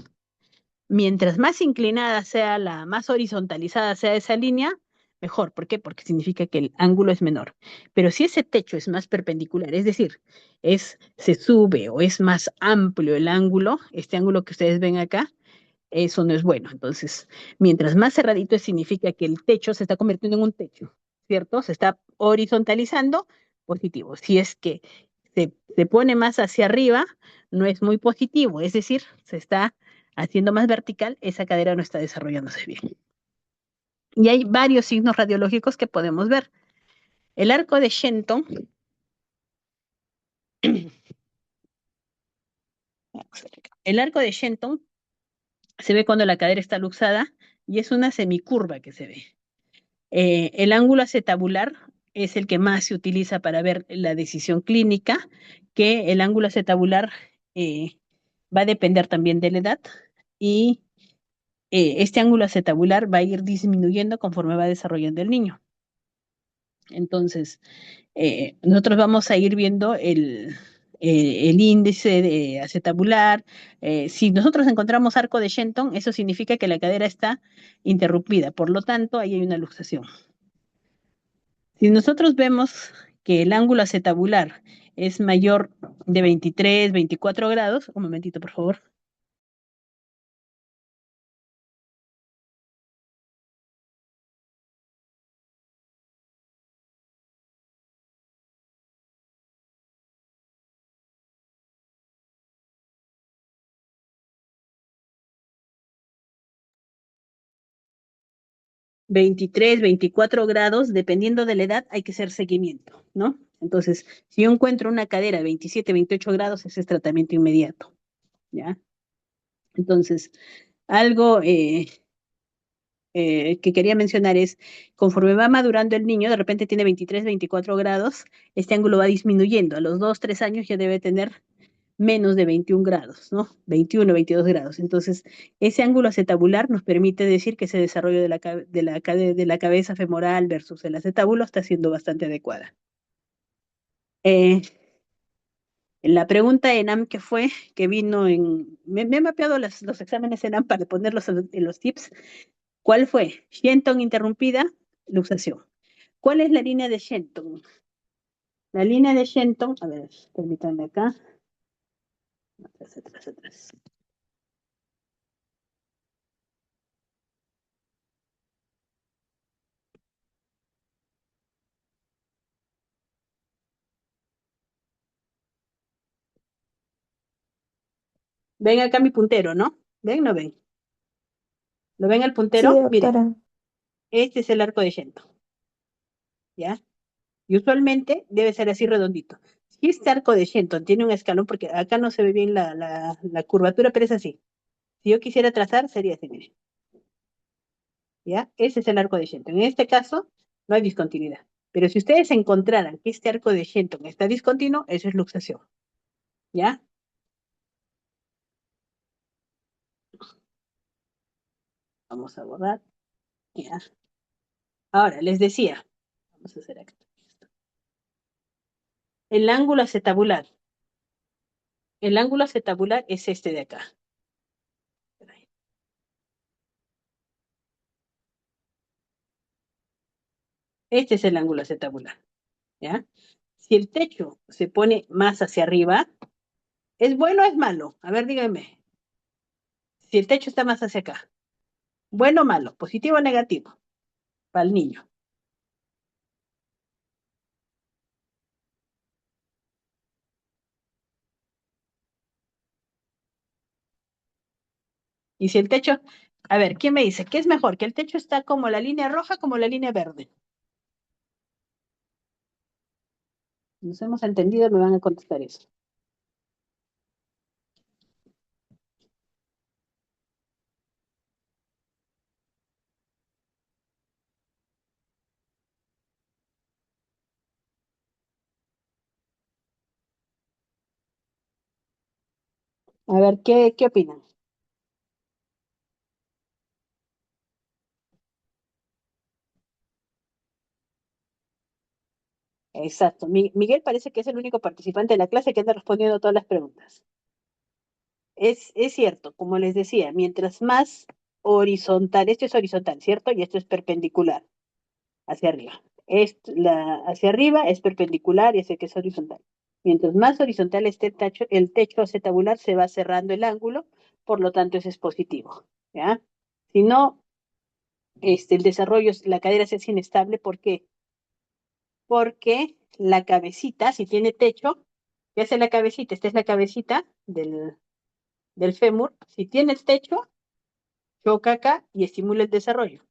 Mientras más inclinada sea más horizontalizada sea esa línea, mejor. ¿Por qué? Porque significa que el ángulo es menor. Pero si ese techo es más perpendicular, es decir, se sube o es más amplio el ángulo, este ángulo que ustedes ven acá, eso no es bueno. Entonces, mientras más cerradito significa que el techo se está convirtiendo en un techo, ¿cierto? Se está horizontalizando, positivo. Si es que se pone más hacia arriba, no es muy positivo, es decir, se está haciendo más vertical, esa cadera no está desarrollándose bien. Y hay varios signos radiológicos que podemos ver. El arco de Shenton, el arco de Shenton se ve cuando la cadera está luxada y es una semicurva que se ve. El ángulo acetabular es el que más se utiliza para ver la decisión clínica, que el ángulo acetabular va a depender también de la edad y este ángulo acetabular va a ir disminuyendo conforme va desarrollando el niño. Entonces, nosotros vamos a ir viendo el índice de acetabular. Si nosotros encontramos arco de Shenton, eso significa que la cadera está interrumpida, por lo tanto, ahí hay una luxación. Si nosotros vemos que el ángulo acetabular es mayor de 23, 24 grados, un momentito, por favor. Veintitrés, 24 grados, dependiendo de la edad, hay que hacer seguimiento, ¿no? Entonces, si yo encuentro una cadera de 27, 28 grados, ese es tratamiento inmediato, ¿ya? Entonces, algo que quería mencionar es, conforme va madurando el niño, de repente tiene 23, 24 grados, este ángulo va disminuyendo. A los 2, 3 años ya debe tener menos de 21 grados, ¿no? 21, 22 grados. Entonces, ese ángulo acetabular nos permite decir que ese desarrollo de la cabeza femoral versus el acetábulo está siendo bastante adecuada. La pregunta ENAM que fue, que vino me he mapeado los exámenes ENAM para ponerlos en los tips. ¿Cuál fue? Shenton interrumpida, luxación. ¿Cuál es la línea de Shenton? La línea de Shenton, a ver, permítanme acá. Atrás, atrás, atrás. Ven acá mi puntero, ¿no? ¿Ven? ¿No ven? ¿Lo ven el Sí, puntero? Miren, doctora. este es el arco de Shenton, ¿ya? Y usualmente debe ser así redondito. Si este arco de Shenton tiene un escalón, porque acá no se ve bien la curvatura, pero es así. Si yo quisiera trazar, sería así, miren. ¿Ya? Ese es el arco de Shenton. En este caso, no hay discontinuidad. Pero si ustedes encontraran que este arco de Shenton está discontinuo, eso es luxación. ¿Ya? Vamos a borrar. Ya. Ahora, les decía, vamos a hacer acá. El ángulo acetabular. El ángulo acetabular es este de acá. Este es el ángulo acetabular. ¿Ya? Si el techo se pone más hacia arriba, ¿es bueno o es malo? A ver, díganme. Si el techo está más hacia acá, ¿bueno o malo? ¿Positivo o negativo? Para el niño. Y si el techo, a ver, ¿quién me dice? ¿Qué es mejor? ¿Que el techo está como la línea roja, como la línea verde? Nos hemos entendido, me van a contestar eso. A ver, ¿qué opinan? Exacto. Miguel parece que es el único participante de la clase que anda respondiendo todas las preguntas. Es cierto, como les decía, mientras más horizontal, esto es horizontal, ¿cierto? Y esto es perpendicular, hacia arriba. Hacia arriba es perpendicular y ese que es horizontal. Mientras más horizontal esté el techo acetabular se va cerrando el ángulo, por lo tanto ese es positivo, ¿ya? Si no, el desarrollo, la cadera se hace inestable, ¿por qué? Porque la cabecita, si tiene techo, ¿qué hace la cabecita? Esta es la cabecita del fémur. Si tiene el techo, choca acá y estimula el desarrollo.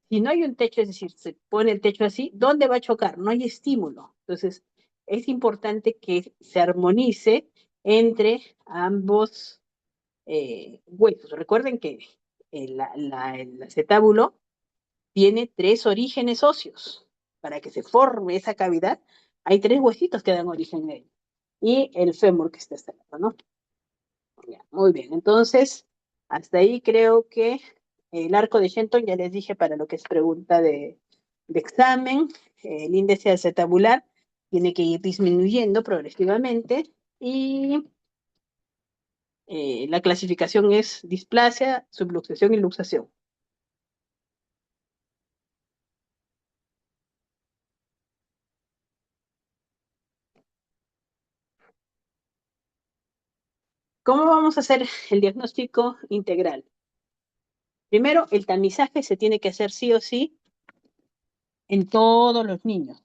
Si no hay un techo, es decir, se pone el techo así, ¿dónde va a chocar? No hay estímulo. Entonces, es importante que se armonice entre ambos huesos. Recuerden que el acetábulo tiene 3 orígenes óseos. Para que se forme esa cavidad, hay 3 huesitos que dan origen a él. Y el fémur que está hasta acá, ¿no? Ya, muy bien, entonces, hasta ahí creo que el arco de Shenton, ya les dije para lo que es pregunta de examen, el índice acetabular tiene que ir disminuyendo progresivamente y la clasificación es displasia, subluxación y luxación. ¿Cómo vamos a hacer el diagnóstico integral? Primero, el tamizaje se tiene que hacer sí o sí en todos los niños.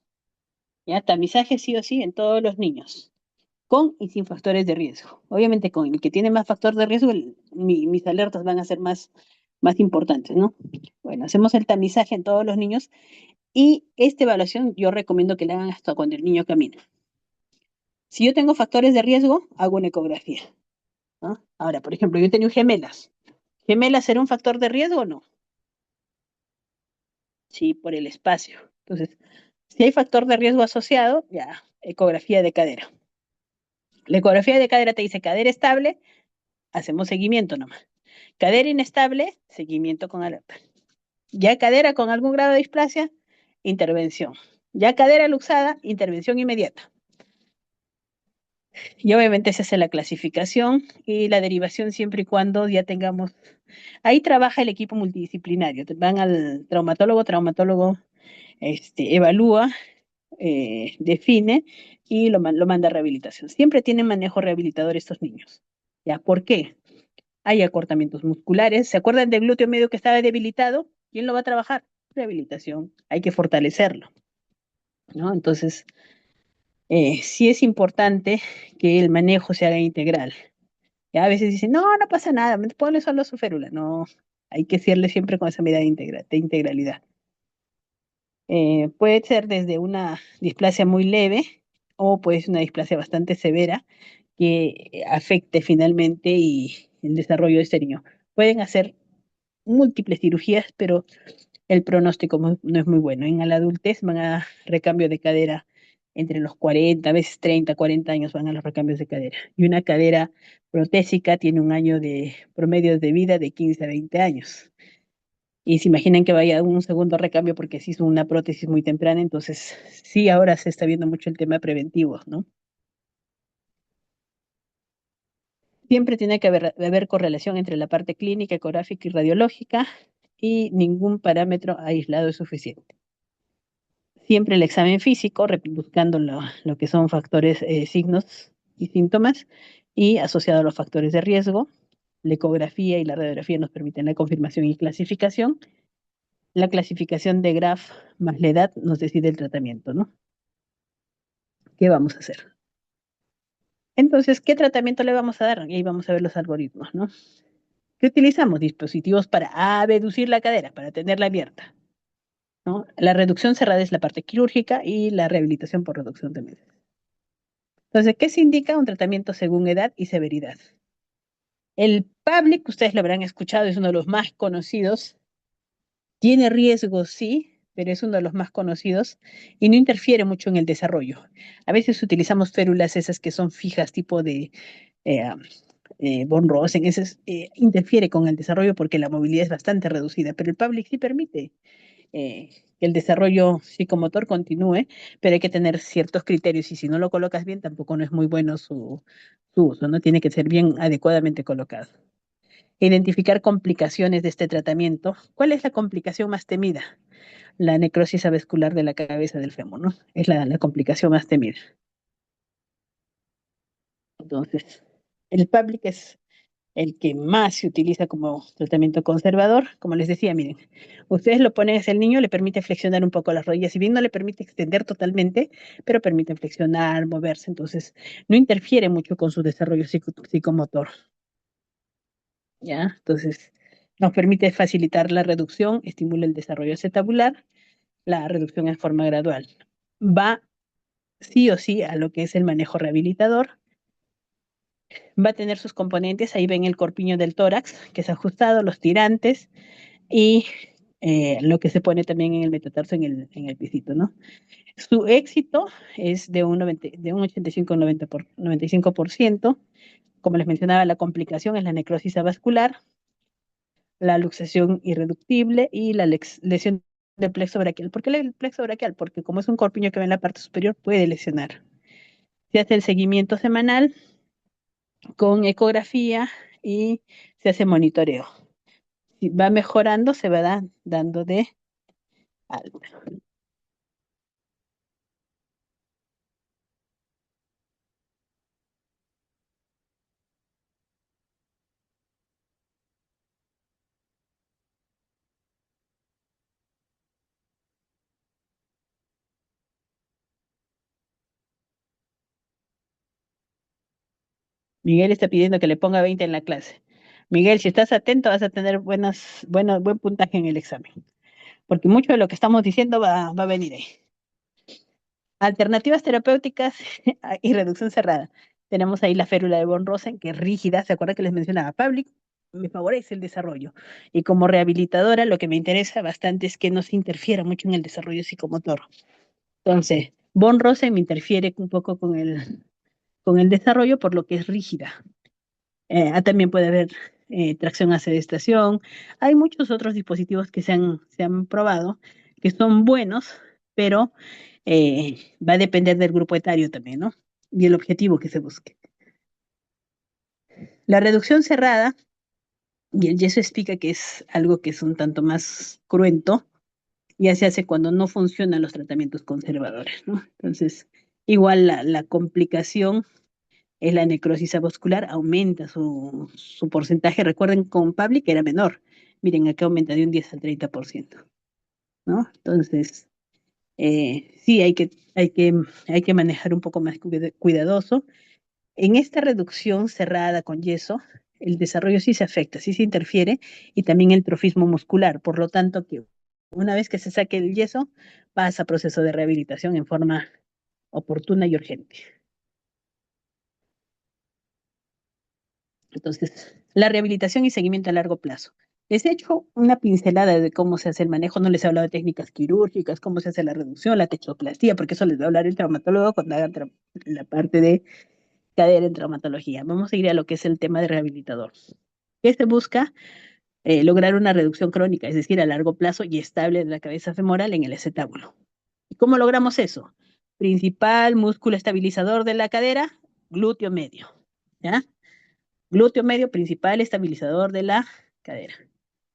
¿Ya? Tamizaje sí o sí en todos los niños, con y sin factores de riesgo. Obviamente, con el que tiene más factor de riesgo, mis alertas van a ser más importantes, ¿no? Bueno, hacemos el tamizaje en todos los niños y esta evaluación yo recomiendo que la hagan hasta cuando el niño camina. Si yo tengo factores de riesgo, hago una ecografía, ¿no? Ahora, por ejemplo, yo he tenido gemelas. ¿Gemelas será un factor de riesgo o no? Sí, por el espacio. Entonces, si hay factor de riesgo asociado, ya, ecografía de cadera. La ecografía de cadera te dice cadera estable, hacemos seguimiento nomás. Cadera inestable, seguimiento con alerta. Ya cadera con algún grado de displasia, intervención. Ya cadera luxada, intervención inmediata. Y obviamente se hace la clasificación y la derivación siempre y cuando ya tengamos Ahí trabaja el equipo multidisciplinario. Van al traumatólogo evalúa, define y lo manda a rehabilitación. Siempre tienen manejo rehabilitador estos niños. ¿Ya? ¿Por qué? Hay acortamientos musculares. ¿Se acuerdan del glúteo medio que estaba debilitado? ¿Quién lo va a trabajar? Rehabilitación. Hay que fortalecerlo, ¿no? Entonces, sí es importante que el manejo se haga integral. Ya a veces dicen, no, no pasa nada, me pone solo su férula. No, hay que hacerle siempre con esa medida de integralidad. Puede ser desde una displasia muy leve o puede ser una displasia bastante severa que afecte finalmente y el desarrollo de este niño. Pueden hacer múltiples cirugías, pero el pronóstico no es muy bueno. En la adultez van a recambio de cadera entre los 40, a veces 30, 40 años van a los recambios de cadera. Y una cadera protésica tiene un año de promedio de vida de 15 a 20 años. Y se imaginan que vaya un segundo recambio porque se hizo una prótesis muy temprana, entonces sí, ahora se está viendo mucho el tema preventivo, ¿no? Siempre tiene que haber correlación entre la parte clínica, ecográfica y radiológica y ningún parámetro aislado es suficiente. Siempre el examen físico, buscando lo que son factores, signos y síntomas y asociado a los factores de riesgo. La ecografía y la radiografía nos permiten la confirmación y clasificación. La clasificación de Graf más la edad nos decide el tratamiento, ¿no? ¿Qué vamos a hacer? Entonces, ¿qué tratamiento le vamos a dar? Y ahí vamos a ver los algoritmos, ¿no? ¿Qué utilizamos? Dispositivos para abducir la cadera, para tenerla abierta, ¿no? La reducción cerrada es la parte quirúrgica y la rehabilitación por reducción de medidas. Entonces, ¿qué se indica? Un tratamiento según edad y severidad. El Public, ustedes lo habrán escuchado, es uno de los más conocidos. Tiene riesgos, sí, pero es uno de los más conocidos y no interfiere mucho en el desarrollo. A veces utilizamos férulas esas que son fijas, tipo de eh, Von Rosen, esas interfiere con el desarrollo porque la movilidad es bastante reducida, pero el Public sí permite que el desarrollo psicomotor continúe, pero hay que tener ciertos criterios y si no lo colocas bien, tampoco no es muy bueno su uso, ¿no? Tiene que ser bien adecuadamente colocado. Identificar complicaciones de este tratamiento. ¿Cuál es la complicación más temida? La necrosis avascular de la cabeza del fémur, ¿no? Es la complicación más temida. Entonces, el Public es el que más se utiliza como tratamiento conservador. Como les decía, miren, ustedes lo ponen hacia el niño, le permite flexionar un poco las rodillas, si bien no le permite extender totalmente, pero permite flexionar, moverse, entonces no interfiere mucho con su desarrollo psicomotor. ¿Ya? Entonces, nos permite facilitar la reducción, estimula el desarrollo acetabular, la reducción en forma gradual. Va sí o sí a lo que es el manejo rehabilitador, va a tener sus componentes, ahí ven el corpiño del tórax, que es ajustado, los tirantes y lo que se pone también en el metatarso en el pisito, ¿no? Su éxito es de de un 85 por 95%. Como les mencionaba, la complicación es la necrosis avascular, la luxación irreductible y la lesión del plexo braquial. ¿Por qué el plexo braquial? Porque como es un corpiño que va en la parte superior, puede lesionar. Se hace el seguimiento semanal con ecografía y se hace monitoreo. Si va mejorando, se va dando de alta. Miguel está pidiendo que le ponga 20 en la clase. Miguel, si estás atento, vas a tener buen puntaje en el examen, porque mucho de lo que estamos diciendo va a venir ahí. Alternativas terapéuticas y reducción cerrada. Tenemos ahí la férula de Von Rosen, que es rígida. ¿Se acuerda que les mencionaba? Public me favorece el desarrollo. Y como rehabilitadora, lo que me interesa bastante es que no se interfiera mucho en el desarrollo psicomotor. Entonces, Von Rosen me interfiere un poco con el desarrollo por lo que es rígida. También puede haber tracción hacia estación. Hay muchos otros dispositivos que se han probado que son buenos, pero va a depender del grupo etario también, ¿no? Y el objetivo que se busque. La reducción cerrada Y el yeso explica que es algo que es un tanto más cruento, ya se hace cuando no funcionan los tratamientos conservadores, ¿no? Entonces, igual la complicación es la necrosis avascular, aumenta su porcentaje. Recuerden con Public era menor. Miren, acá aumenta de un 10 al 30%, ¿no? Entonces, sí, hay que manejar un poco más cuidadoso. En esta reducción cerrada con yeso, el desarrollo sí se afecta, sí se interfiere y también el trofismo muscular. Por lo tanto, que una vez que se saque el yeso, pasa a proceso de rehabilitación en forma oportuna y urgente. Entonces, la rehabilitación y seguimiento a largo plazo. Les he hecho una pincelada de cómo se hace el manejo, no les he hablado de técnicas quirúrgicas, cómo se hace la reducción, la textoplastía, porque eso les va a hablar el traumatólogo cuando hagan la parte de cadera en traumatología. Vamos a ir a lo que es el tema de rehabilitador. ¿Qué se busca? Lograr una reducción crónica, es decir, a largo plazo y estable de la cabeza femoral en el acetábulo. ¿Y cómo logramos eso? Principal músculo estabilizador de la cadera, glúteo medio. ¿Ya? Glúteo medio, principal estabilizador de la cadera.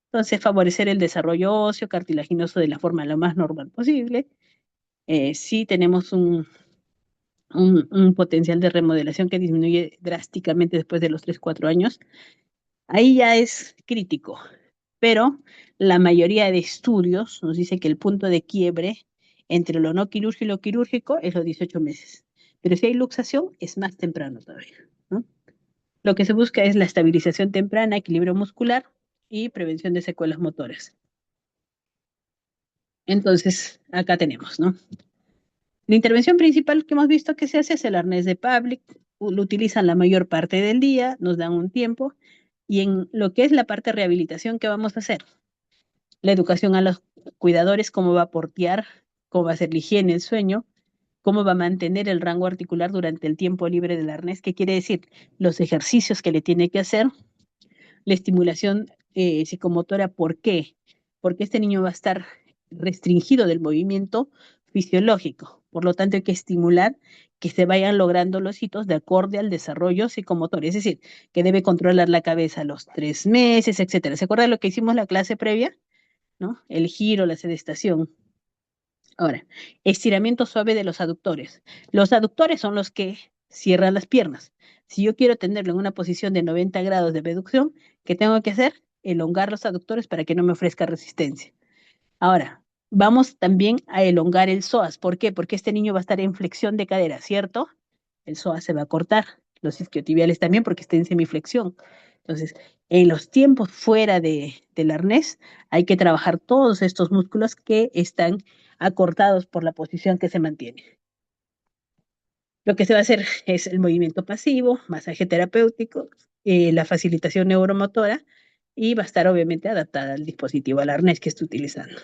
Entonces, favorecer el desarrollo óseo cartilaginoso de la forma lo más normal posible. Sí tenemos un potencial de remodelación que disminuye drásticamente después de los 3 4 años. Ahí ya es crítico, pero la mayoría de estudios nos dice que el punto de quiebre entre lo no quirúrgico y lo quirúrgico es los 18 meses. Pero si hay luxación, es más temprano todavía, ¿no? Lo que se busca es la estabilización temprana, equilibrio muscular y prevención de secuelas motoras. Entonces, acá tenemos, ¿no? La intervención principal que hemos visto que se hace es el arnés de Public. Lo utilizan la mayor parte del día, nos dan un tiempo. Y en lo que es la parte de rehabilitación, ¿qué vamos a hacer? La educación a los cuidadores, cómo va a portear, cómo va a ser la higiene, el sueño, cómo va a mantener el rango articular durante el tiempo libre del arnés, qué quiere decir, los ejercicios que le tiene que hacer, la estimulación psicomotora, ¿por qué? Porque este niño va a estar restringido del movimiento fisiológico. Por lo tanto, hay que estimular que se vayan logrando los hitos de acorde al desarrollo psicomotor. Es decir, que debe controlar la cabeza a los 3 meses, etcétera. ¿Se acuerdan lo que hicimos la clase previa? ¿No? El giro, la sedestación. Ahora, estiramiento suave de los aductores. Los aductores son los que cierran las piernas. Si yo quiero tenerlo en una posición de 90 grados de abducción, ¿qué tengo que hacer? Elongar los aductores para que no me ofrezca resistencia. Ahora, vamos también a elongar el psoas. ¿Por qué? Porque este niño va a estar en flexión de cadera, ¿cierto? El psoas se va a cortar, los isquiotibiales también porque está en semiflexión. Entonces, en los tiempos fuera del arnés hay que trabajar todos estos músculos que están acortados por la posición que se mantiene. Lo que se va a hacer es el movimiento pasivo, masaje terapéutico, la facilitación neuromotora y va a estar obviamente adaptada al dispositivo, al arnés que esté utilizando.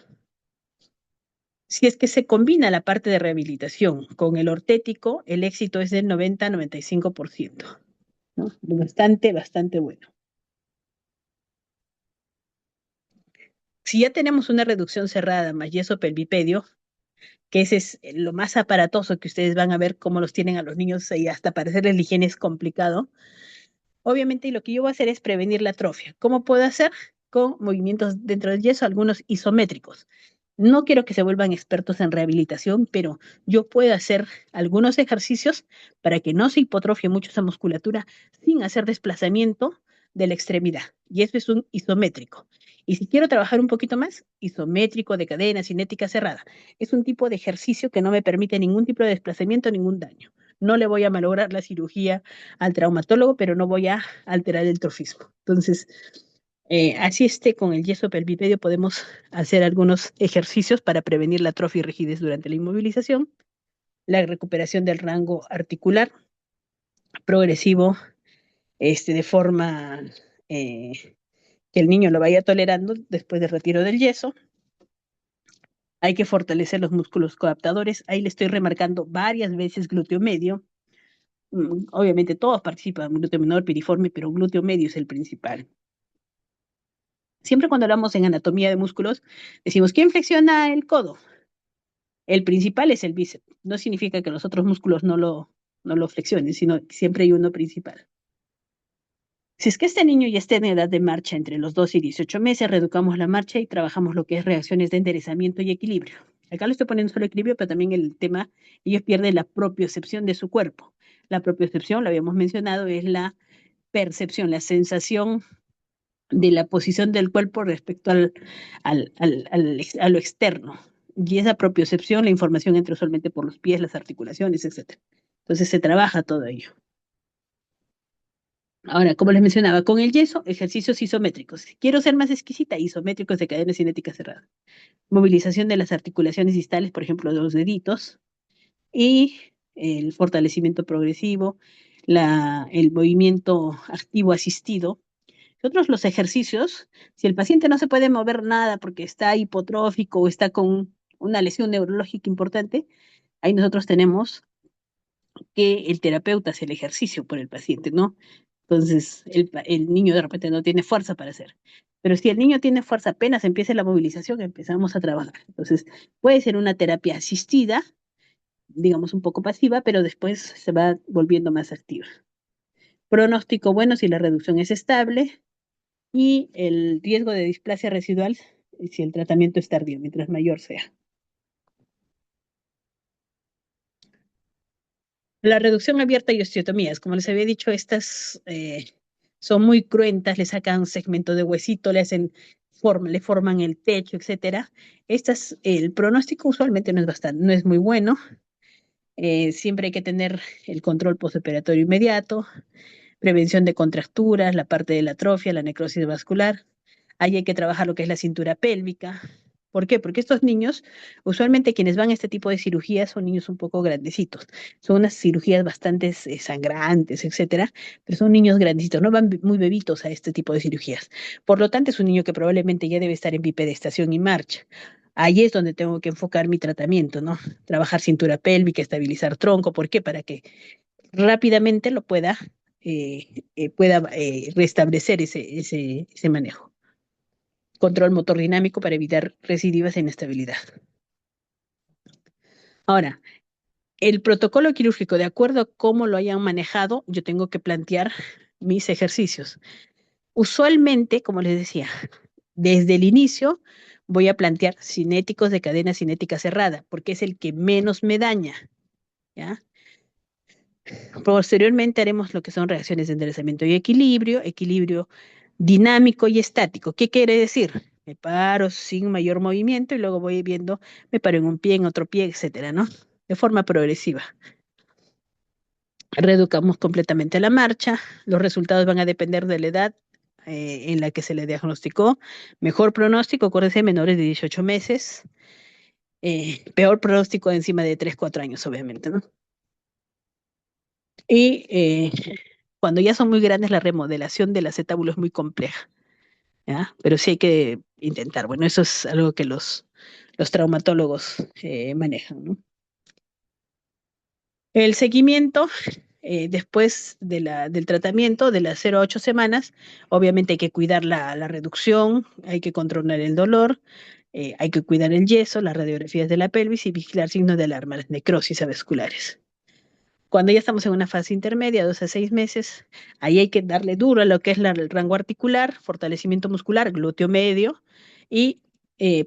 Si es que se combina la parte de rehabilitación con el ortético, el éxito es del 90-95%, ¿no? Bastante, bastante bueno. Si ya tenemos una reducción cerrada más yeso pelvipedio, que ese es lo más aparatoso que ustedes van a ver cómo los tienen a los niños y hasta para hacerles la higiene es complicado. Obviamente lo que yo voy a hacer es prevenir la atrofia. ¿Cómo puedo hacer? Con movimientos dentro del yeso, algunos isométricos. No quiero que se vuelvan expertos en rehabilitación, pero yo puedo hacer algunos ejercicios para que no se hipotrofie mucho esa musculatura sin hacer desplazamiento de la extremidad. Y eso es un isométrico. Y si quiero trabajar un poquito más, isométrico de cadena cinética cerrada. Es un tipo de ejercicio que no me permite ningún tipo de desplazamiento, ningún daño. No le voy a malograr la cirugía al traumatólogo, pero no voy a alterar el trofismo. Entonces, así esté con el yeso pelvipedio, podemos hacer algunos ejercicios para prevenir la atrofia y rigidez durante la inmovilización, la recuperación del rango articular progresivo, de forma que el niño lo vaya tolerando después del retiro del yeso. Hay que fortalecer los músculos coadaptadores. Ahí le estoy remarcando varias veces glúteo medio. Obviamente todos participan, glúteo menor, piriforme, pero glúteo medio es el principal. Siempre cuando hablamos en anatomía de músculos, decimos, ¿quién flexiona el codo? El principal es el bíceps. No significa que los otros músculos no lo flexionen, sino que siempre hay uno principal. Si es que este niño ya está en edad de marcha entre los 2 y 18 meses, reeducamos la marcha y trabajamos lo que es reacciones de enderezamiento y equilibrio. Acá lo estoy poniendo solo equilibrio, pero también el tema, ellos pierden la propiocepción de su cuerpo. La propiocepción, lo habíamos mencionado, es la percepción, la sensación de la posición del cuerpo respecto a lo externo. Y esa propiocepción, la información entra usualmente por los pies, las articulaciones, etc. Entonces se trabaja todo ello. Ahora, como les mencionaba, con el yeso, ejercicios isométricos. Si quiero ser más exquisita, isométricos de cadena cinética cerrada. Movilización de las articulaciones distales, por ejemplo, de los deditos, y el fortalecimiento progresivo, el movimiento activo asistido. Otros los ejercicios, si el paciente no se puede mover nada porque está hipotrófico o está con una lesión neurológica importante, ahí nosotros tenemos que el terapeuta hace el ejercicio por el paciente, ¿no? Entonces, el niño de repente no tiene fuerza para hacer. Pero si el niño tiene fuerza, apenas empiece la movilización, empezamos a trabajar. Entonces, puede ser una terapia asistida, digamos un poco pasiva, pero después se va volviendo más activa. Pronóstico bueno si la reducción es estable y el riesgo de displasia residual si el tratamiento es tardío, mientras mayor sea. La reducción abierta y osteotomías, como les había dicho, estas son muy cruentas, le sacan segmento de huesito, le forman el techo, etcétera. El pronóstico usualmente no es muy bueno. Siempre hay que tener el control postoperatorio inmediato, prevención de contracturas, la parte de la atrofia, la necrosis vascular. Ahí hay que trabajar lo que es la cintura pélvica. ¿Por qué? Porque estos niños, usualmente quienes van a este tipo de cirugías son niños un poco grandecitos. Son unas cirugías bastante sangrantes, etcétera, pero son niños grandecitos, no van muy bebitos a este tipo de cirugías. Por lo tanto, es un niño que probablemente ya debe estar en bipedestación y marcha. Ahí es donde tengo que enfocar mi tratamiento, ¿no? Trabajar cintura pélvica, estabilizar tronco. ¿Por qué? Para que rápidamente pueda restablecer ese manejo. Control motor dinámico para evitar recidivas e inestabilidad. Ahora, el protocolo quirúrgico, de acuerdo a cómo lo hayan manejado, yo tengo que plantear mis ejercicios. Usualmente, como les decía, desde el inicio voy a plantear cinéticos de cadena cinética cerrada, porque es el que menos me daña, ¿ya? Posteriormente haremos lo que son reacciones de enderezamiento y equilibrio dinámico y estático. ¿Qué quiere decir? Me paro sin mayor movimiento y luego voy viendo, me paro en un pie, en otro pie, etcétera, ¿no? De forma progresiva. Reeducamos completamente la marcha. Los resultados van a depender de la edad en la que se le diagnosticó. Mejor pronóstico, acuérdense, menores de 18 meses. Peor pronóstico encima de 3, 4 años, obviamente, ¿no? Y cuando ya son muy grandes, la remodelación del acetábulo es muy compleja, ¿ya? Pero sí hay que intentar. Bueno, eso es algo que los traumatólogos manejan, ¿no? El seguimiento después del tratamiento de las 0 a 8 semanas, obviamente hay que cuidar la reducción, hay que controlar el dolor, hay que cuidar el yeso, las radiografías de la pelvis y vigilar signos de alarma, las necrosis avasculares. Cuando ya estamos en una fase intermedia, 2 a 6 meses, ahí hay que darle duro a lo que es el rango articular, fortalecimiento muscular, glúteo medio y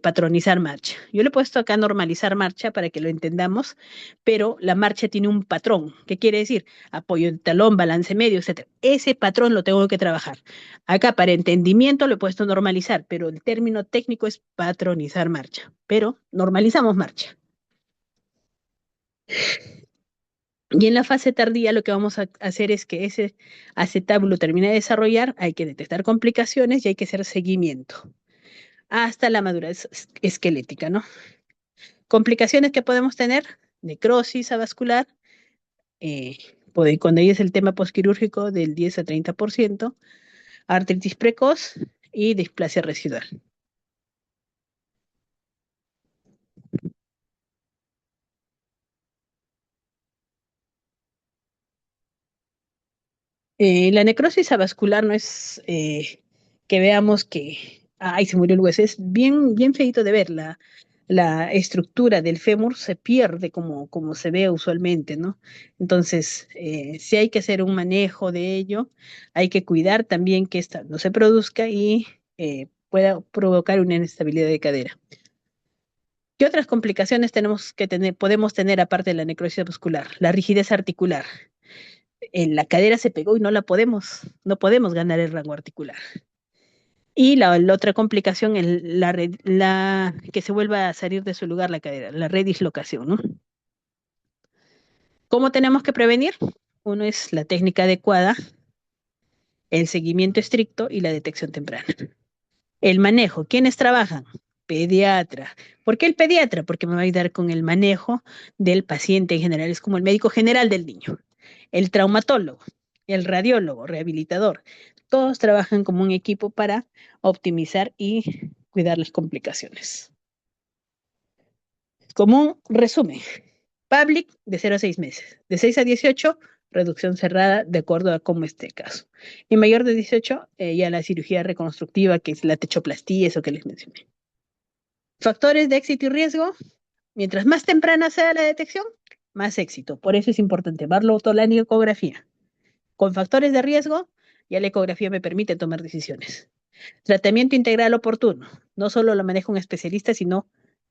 patronizar marcha. Yo le he puesto acá normalizar marcha para que lo entendamos, pero la marcha tiene un patrón. ¿Qué quiere decir? Apoyo de talón, balance medio, etcétera. Ese patrón lo tengo que trabajar. Acá para entendimiento lo he puesto normalizar, pero el término técnico es patronizar marcha. Pero normalizamos marcha. Y en la fase tardía lo que vamos a hacer es que ese acetábulo termine de desarrollar, hay que detectar complicaciones y hay que hacer seguimiento hasta la madurez esquelética, ¿no? Complicaciones que podemos tener, necrosis avascular, eh, cuando ahí es el tema posquirúrgico del 10 a 30%, artritis precoz y displasia residual. La necrosis avascular no es que veamos que, ay, se murió el hueso, es bien, bien feito de verla. la estructura del fémur se pierde como se ve usualmente, ¿no? Entonces, sí hay que hacer un manejo de ello, hay que cuidar también que esta no se produzca y pueda provocar una inestabilidad de cadera. ¿Qué otras complicaciones podemos tener aparte de la necrosis muscular? La rigidez articular. En la cadera se pegó y no podemos ganar el rango articular. Y la otra complicación es que se vuelva a salir de su lugar la cadera, la redislocación, ¿no? ¿Cómo tenemos que prevenir? Uno es la técnica adecuada, el seguimiento estricto y la detección temprana. El manejo, ¿quiénes trabajan? Pediatra. ¿Por qué el pediatra? Porque me va a ayudar con el manejo del paciente en general, es como el médico general del niño. El traumatólogo, el radiólogo, rehabilitador, todos trabajan como un equipo para optimizar y cuidar las complicaciones. Como un resumen, Public de 0 a 6 meses, de 6 a 18, reducción cerrada de acuerdo a cómo esté el caso. Y mayor de 18, ya la cirugía reconstructiva, que es la techoplastía, eso que les mencioné. Factores de éxito y riesgo, mientras más temprana sea la detección, más éxito. Por eso es importante verlo toda la ecografía. Con factores de riesgo, ya la ecografía me permite tomar decisiones. Tratamiento integral oportuno. No solo lo maneja un especialista, sino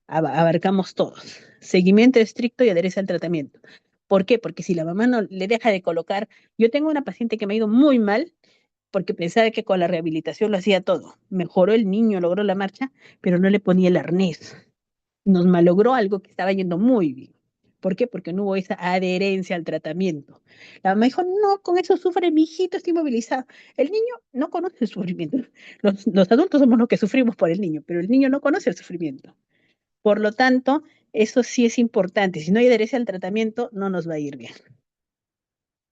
abarcamos todos. Seguimiento estricto y adherencia al tratamiento. ¿Por qué? Porque si la mamá no le deja de colocar, yo tengo una paciente que me ha ido muy mal porque pensaba que con la rehabilitación lo hacía todo. Mejoró el niño, logró la marcha, pero no le ponía el arnés. Nos malogró algo que estaba yendo muy bien. ¿Por qué? Porque no hubo esa adherencia al tratamiento. La mamá dijo, no, con eso sufre mi hijito, está inmovilizado. El niño no conoce el sufrimiento. Los adultos somos los que sufrimos por el niño, pero el niño no conoce el sufrimiento. Por lo tanto, eso sí es importante. Si no hay adherencia al tratamiento, no nos va a ir bien.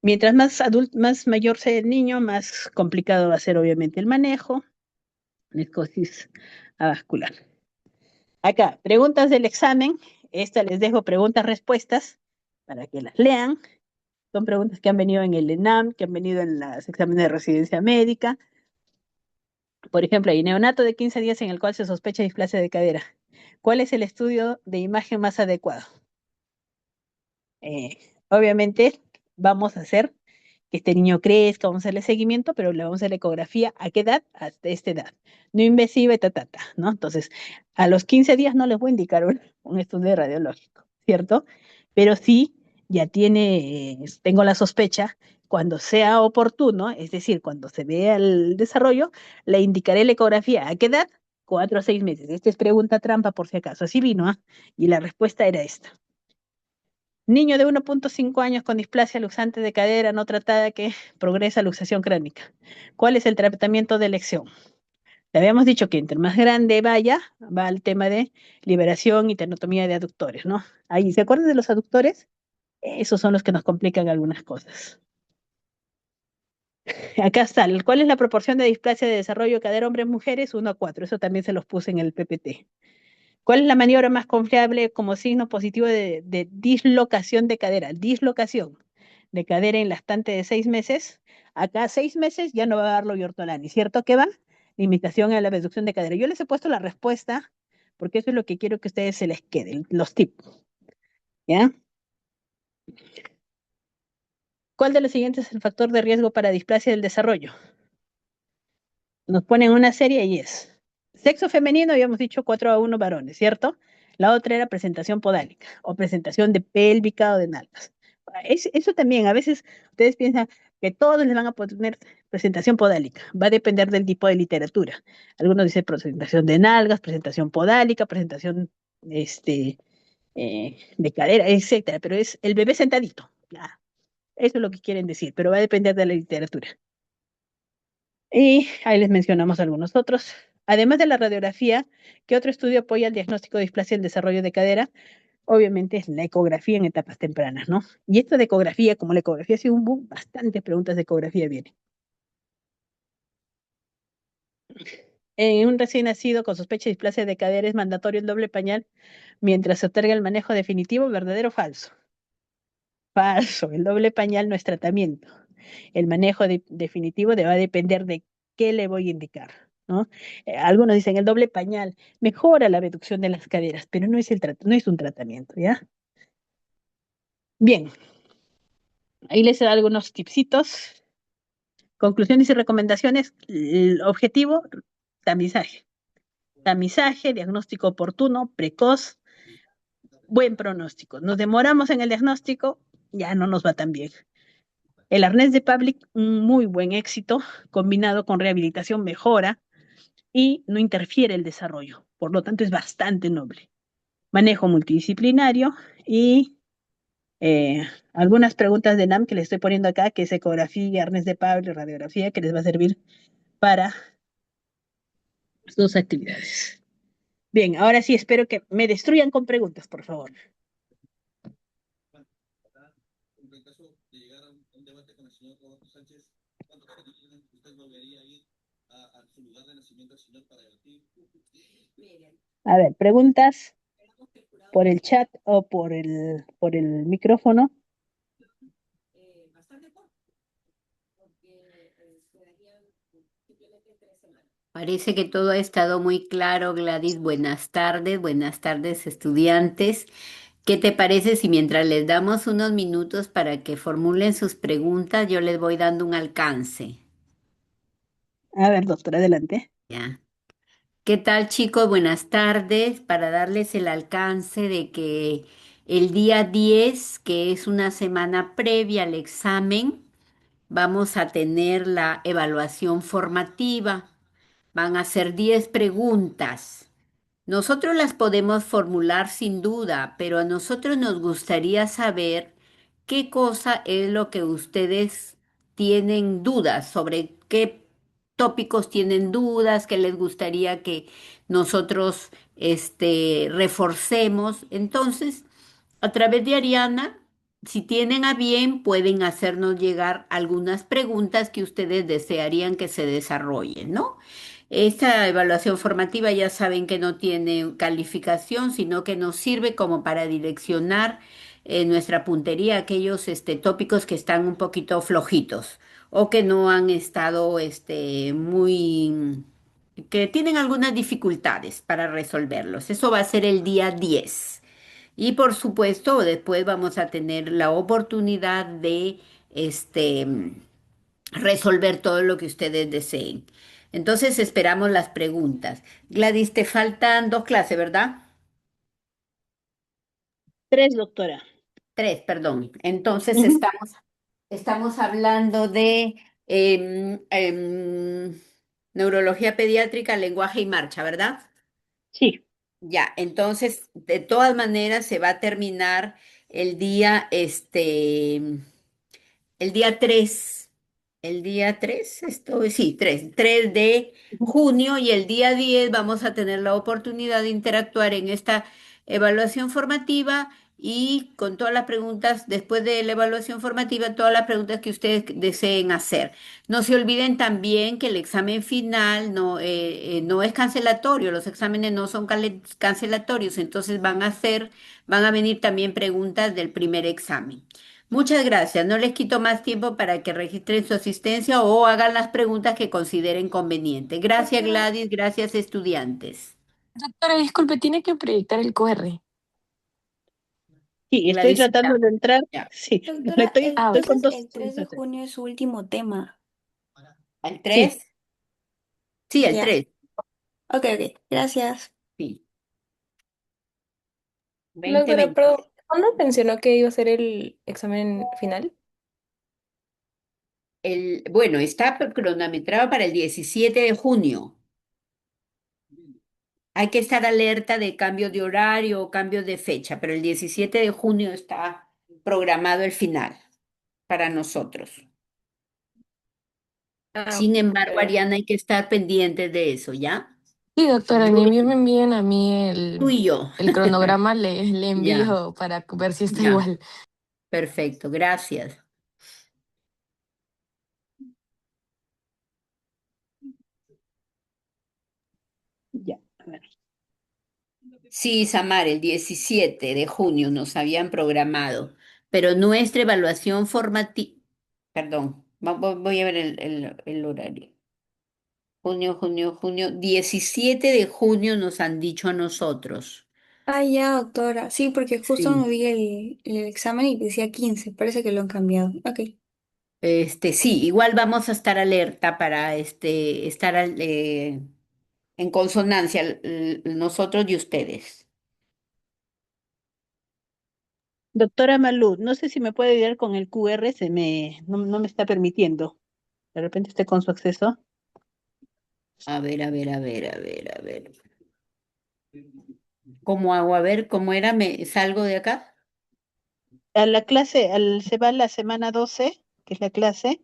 Mientras más mayor sea el niño, más complicado va a ser obviamente el manejo, necrosis avascular. Acá, preguntas del examen. Esta les dejo preguntas-respuestas para que las lean. Son preguntas que han venido en el ENAM, que han venido en los exámenes de residencia médica. Por ejemplo, hay neonato de 15 días en el cual se sospecha displasia de cadera. ¿Cuál es el estudio de imagen más adecuado? Obviamente, vamos a hacer que este niño crezca, vamos a hacerle seguimiento, pero le vamos a hacer la ecografía. ¿A qué edad? Hasta esta edad. No invasiva, ¿no? Entonces, a los 15 días no les voy a indicar un estudio radiológico, ¿cierto? Pero sí, ya tengo la sospecha, cuando sea oportuno, es decir, cuando se vea el desarrollo, le indicaré la ecografía. ¿A qué edad? 4 a 6 meses. Esta es pregunta trampa por si acaso. Así vino, ¿ah? Y la respuesta era esta. Niño de 1.5 años con displasia luxante de cadera no tratada que progresa a luxación crónica. ¿Cuál es el tratamiento de elección? Le habíamos dicho que entre más grande vaya, va al tema de liberación y tenotomía de aductores, ¿no? Ahí, ¿se acuerdan de los aductores? Esos son los que nos complican algunas cosas. Acá está, ¿cuál es la proporción de displasia de desarrollo de cadera hombres-mujeres? 1 a 4, eso también se los puse en el PPT. ¿Cuál es la maniobra más confiable como signo positivo de dislocación de cadera? Dislocación de cadera en lactante de 6 meses. Acá 6 meses ya no va a darlo Yortolani, ¿cierto que va? Limitación a la abducción de cadera. Yo les he puesto la respuesta porque eso es lo que quiero que ustedes se les queden, los tips. ¿Ya? ¿Cuál de los siguientes es el factor de riesgo para displasia del desarrollo? Nos ponen una serie y es sexo femenino, habíamos dicho 4 a 1 varones, ¿cierto? La otra era presentación podálica o presentación de pélvica o de nalgas. Eso también, a veces ustedes piensan que todos les van a poner presentación podálica. Va a depender del tipo de literatura. Algunos dicen presentación de nalgas, presentación podálica, presentación de cadera, etcétera. Pero es el bebé sentadito. Ya, eso es lo que quieren decir, pero va a depender de la literatura. Y ahí les mencionamos algunos otros. Además de la radiografía, ¿qué otro estudio apoya el diagnóstico de displasia y el desarrollo de cadera? Obviamente es la ecografía en etapas tempranas, ¿no? Y esto de ecografía, como la ecografía ha sido un boom, bastantes preguntas de ecografía vienen. En un recién nacido con sospecha de displasia de cadera es mandatorio el doble pañal mientras se otorga el manejo definitivo, ¿verdadero o falso? Falso, el doble pañal no es tratamiento. El manejo definitivo va a depender de qué le voy a indicar. ¿no? Algunos dicen el doble pañal mejora la reducción de las caderas, pero no es un tratamiento, ¿ya? Bien, ahí les he dado algunos tipsitos, conclusiones y recomendaciones. El objetivo, tamizaje. Tamizaje, diagnóstico oportuno, precoz, buen pronóstico. Nos demoramos en el diagnóstico, ya no nos va tan bien. El arnés de Pavlik, un muy buen éxito, combinado con rehabilitación mejora y no interfiere el desarrollo. Por lo tanto, es bastante noble. Manejo multidisciplinario y algunas preguntas de NAM que le estoy poniendo acá, que es ecografía, arnés de Pavlik, radiografía, que les va a servir para sus actividades. Bien, ahora sí espero que me destruyan con preguntas, por favor. A ver, preguntas por el chat o por el micrófono. Parece que todo ha estado muy claro, Gladys. Buenas tardes, estudiantes. ¿Qué te parece si mientras les damos unos minutos para que formulen sus preguntas, yo les voy dando un alcance? A ver, doctor, adelante. ¿Ya? ¿Qué tal, chicos? Buenas tardes. Para darles el alcance de que el día 10, que es una semana previa al examen, vamos a tener la evaluación formativa. Van a ser 10 preguntas. Nosotros las podemos formular sin duda, pero a nosotros nos gustaría saber qué cosa es lo que ustedes tienen dudas, sobre qué tópicos tienen dudas, qué les gustaría que nosotros reforcemos. Entonces, a través de Ariana, si tienen a bien, pueden hacernos llegar algunas preguntas que ustedes desearían que se desarrollen, ¿no? Esta evaluación formativa ya saben que no tiene calificación, sino que nos sirve como para direccionar nuestra puntería a aquellos tópicos que están un poquito flojitos o que no han estado que tienen algunas dificultades para resolverlos. Eso va a ser el día 10. Y por supuesto, después vamos a tener la oportunidad de este, resolver todo lo que ustedes deseen. Entonces esperamos las preguntas. Gladys, te faltan 2 clases, ¿verdad? 3, doctora. 3, perdón. Entonces Ujú. estamos hablando de neurología pediátrica, lenguaje y marcha, ¿verdad? Sí. Ya, entonces, de todas maneras, se va a terminar el día, el día 3, el día 3, sí, 3 de Ujú. junio, y el día 10 vamos a tener la oportunidad de interactuar en esta evaluación formativa y con todas las preguntas, después de la evaluación formativa, todas las preguntas que ustedes deseen hacer. No se olviden también que el examen final no es cancelatorio, los exámenes no son cancelatorios, entonces van a venir también preguntas del primer examen. Muchas gracias. No les quito más tiempo para que registren su asistencia o hagan las preguntas que consideren convenientes. Gracias, Doctora, Gladys. Gracias, estudiantes. doctora, disculpe, tiene que proyectar el QR. Sí, estoy tratando Gladysita, de entrar. ya. Sí, Doctora, Ah, estoy ok. con entonces dos. el 3 de junio es su último tema. ¿Al Sí, 3? Sí, el Ya. 3. Ok, ok. Gracias. Sí. Doctora, 2020. perdón, ¿cuándo mencionó que iba a ser el examen final? Bueno, está cronometrado para el 17 de junio. Hay que estar alerta de cambios de horario o cambios de fecha, pero el 17 de junio está programado el final para nosotros. Ah, Sin ok, embargo, ok. Ariana, hay que estar pendientes de eso, ¿ya? Sí, doctora, Yo, ni bien me envíen a mí tú y yo. el cronograma, le Ya, envío para ver si está ya. igual. Perfecto, gracias. ya. A ver. Sí, Samar, el 17 de junio nos habían programado, pero nuestra evaluación formativa, perdón, voy a ver el horario. junio, junio, junio. 17 de junio nos han dicho a nosotros. Ah, ya, doctora. Sí, porque justo Sí. me vi el examen y decía 15. Parece que lo han cambiado. Ok. Sí, igual vamos a estar alerta para estar en consonancia nosotros y ustedes. Doctora Malú, no sé si me puede ayudar con el QR, no me está permitiendo. De repente esté con su acceso. A ver, a ver, a ver, a ver, a ver. ¿Cómo hago? A ver, ¿cómo era? ¿Me salgo de acá? A la clase, se va la semana 12, que es la clase,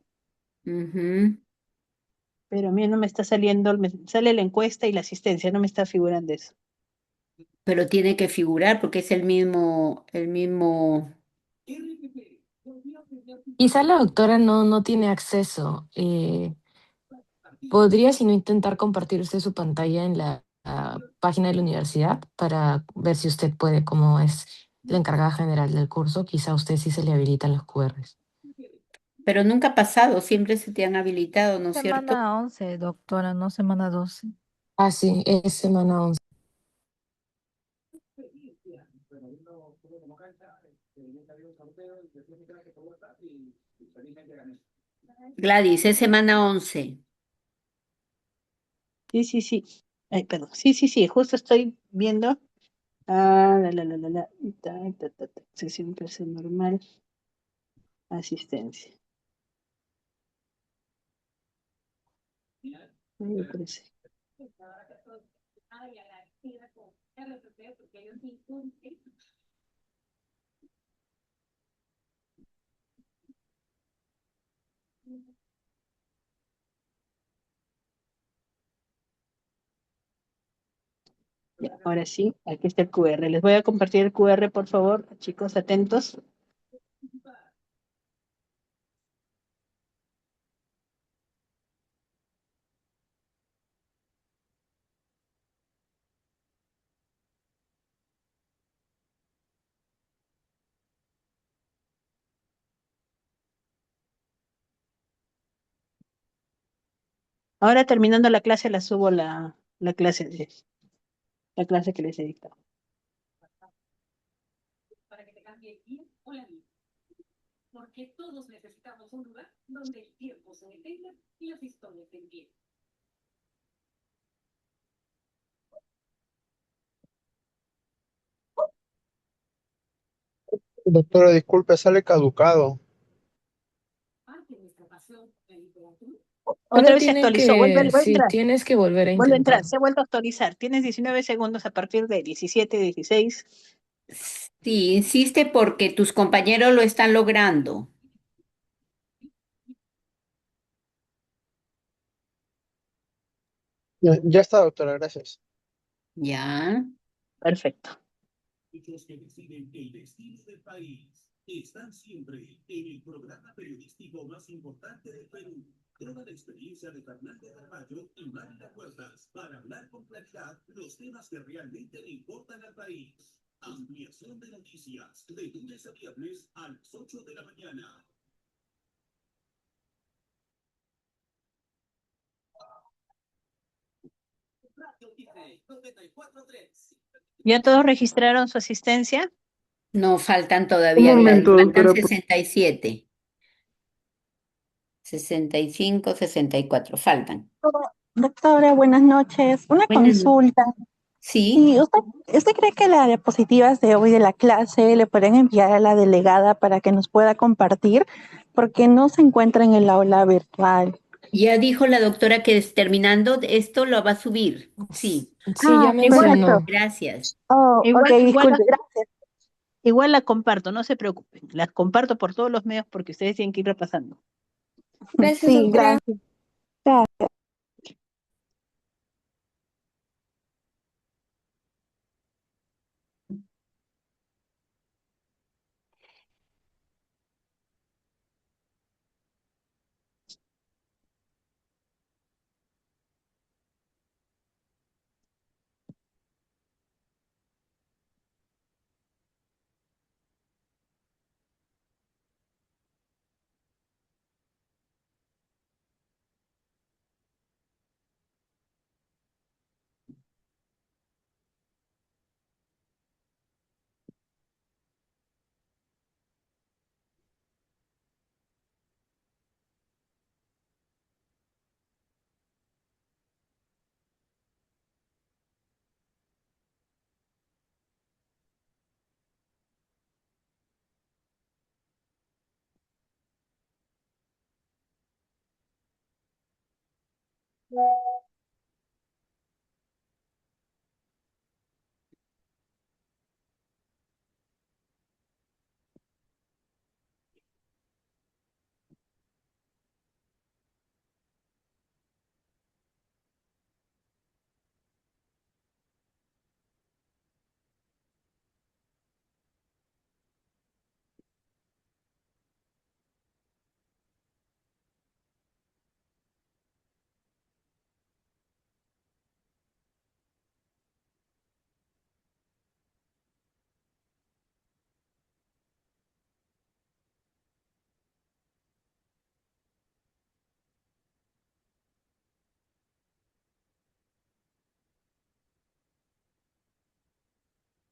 Ujú. pero a mí no me está saliendo, me sale la encuesta y la asistencia, no me está figurando eso. Pero tiene que figurar porque es el mismo. Quizá la doctora no tiene acceso. ¿Podría, si no, intentar compartir usted su pantalla en la página de la universidad para ver si usted puede, como es la encargada general del curso? Quizá a usted sí se le habilitan los QRs. Pero nunca ha pasado, siempre se te han habilitado, ¿no es cierto? Semana 11, doctora, no semana 12. Ah, sí, es semana 11. Gladys, es semana 11. Sí, sí, sí. Ay, perdón. Sí, sí, sí, justo estoy viendo. La. Sesión clase normal, asistencia. Ahí aparece. Ya, ahora sí, aquí está el QR. Les voy a compartir el QR, por favor, chicos, atentos. Ahora terminando la clase, la subo la clase, la clase que les he dictado. Doctora, disculpe, sale caducado. Otra Solo vez se tiene actualizó, vuelve, que, vuelve a sí, entrar, tienes que volver a vuelve a entrar, intentar. se ha vuelto a actualizar. Tienes 19 segundos a partir de 17, 16. Sí, insiste porque tus compañeros lo están logrando. Ya está, doctora, gracias. Ya. Perfecto. Hechos que deciden el destino del país están siempre en el programa periodístico más importante del Perú. Toda la experiencia de Fernández Carballo y Magda Puertas para hablar con claridad los temas que realmente le importan al país. Ampliación de noticias de lunes a viernes a las 8 de la mañana. Radio Tigre 94.3. ¿Ya todos registraron su asistencia? No, faltan Un todavía, Gladys. momento, Faltan doctora. 67, 65, 64. Faltan. Doctora, buenas noches. Una Buenas noches. consulta. Sí. Sí, ¿usted cree que las diapositivas de hoy de la clase le pueden enviar a la delegada para que nos pueda compartir? Porque no se encuentra en el aula virtual. Ya dijo la doctora que terminando esto lo va a subir. Sí, Sí, ya Igual, Perfecto. mencionó. gracias. Oh, ok, igual, disculpe, gracias. igual la comparto, no se preocupen. La comparto por todos los medios porque ustedes tienen que ir repasando. Gracias, Sí, doctora. gracias.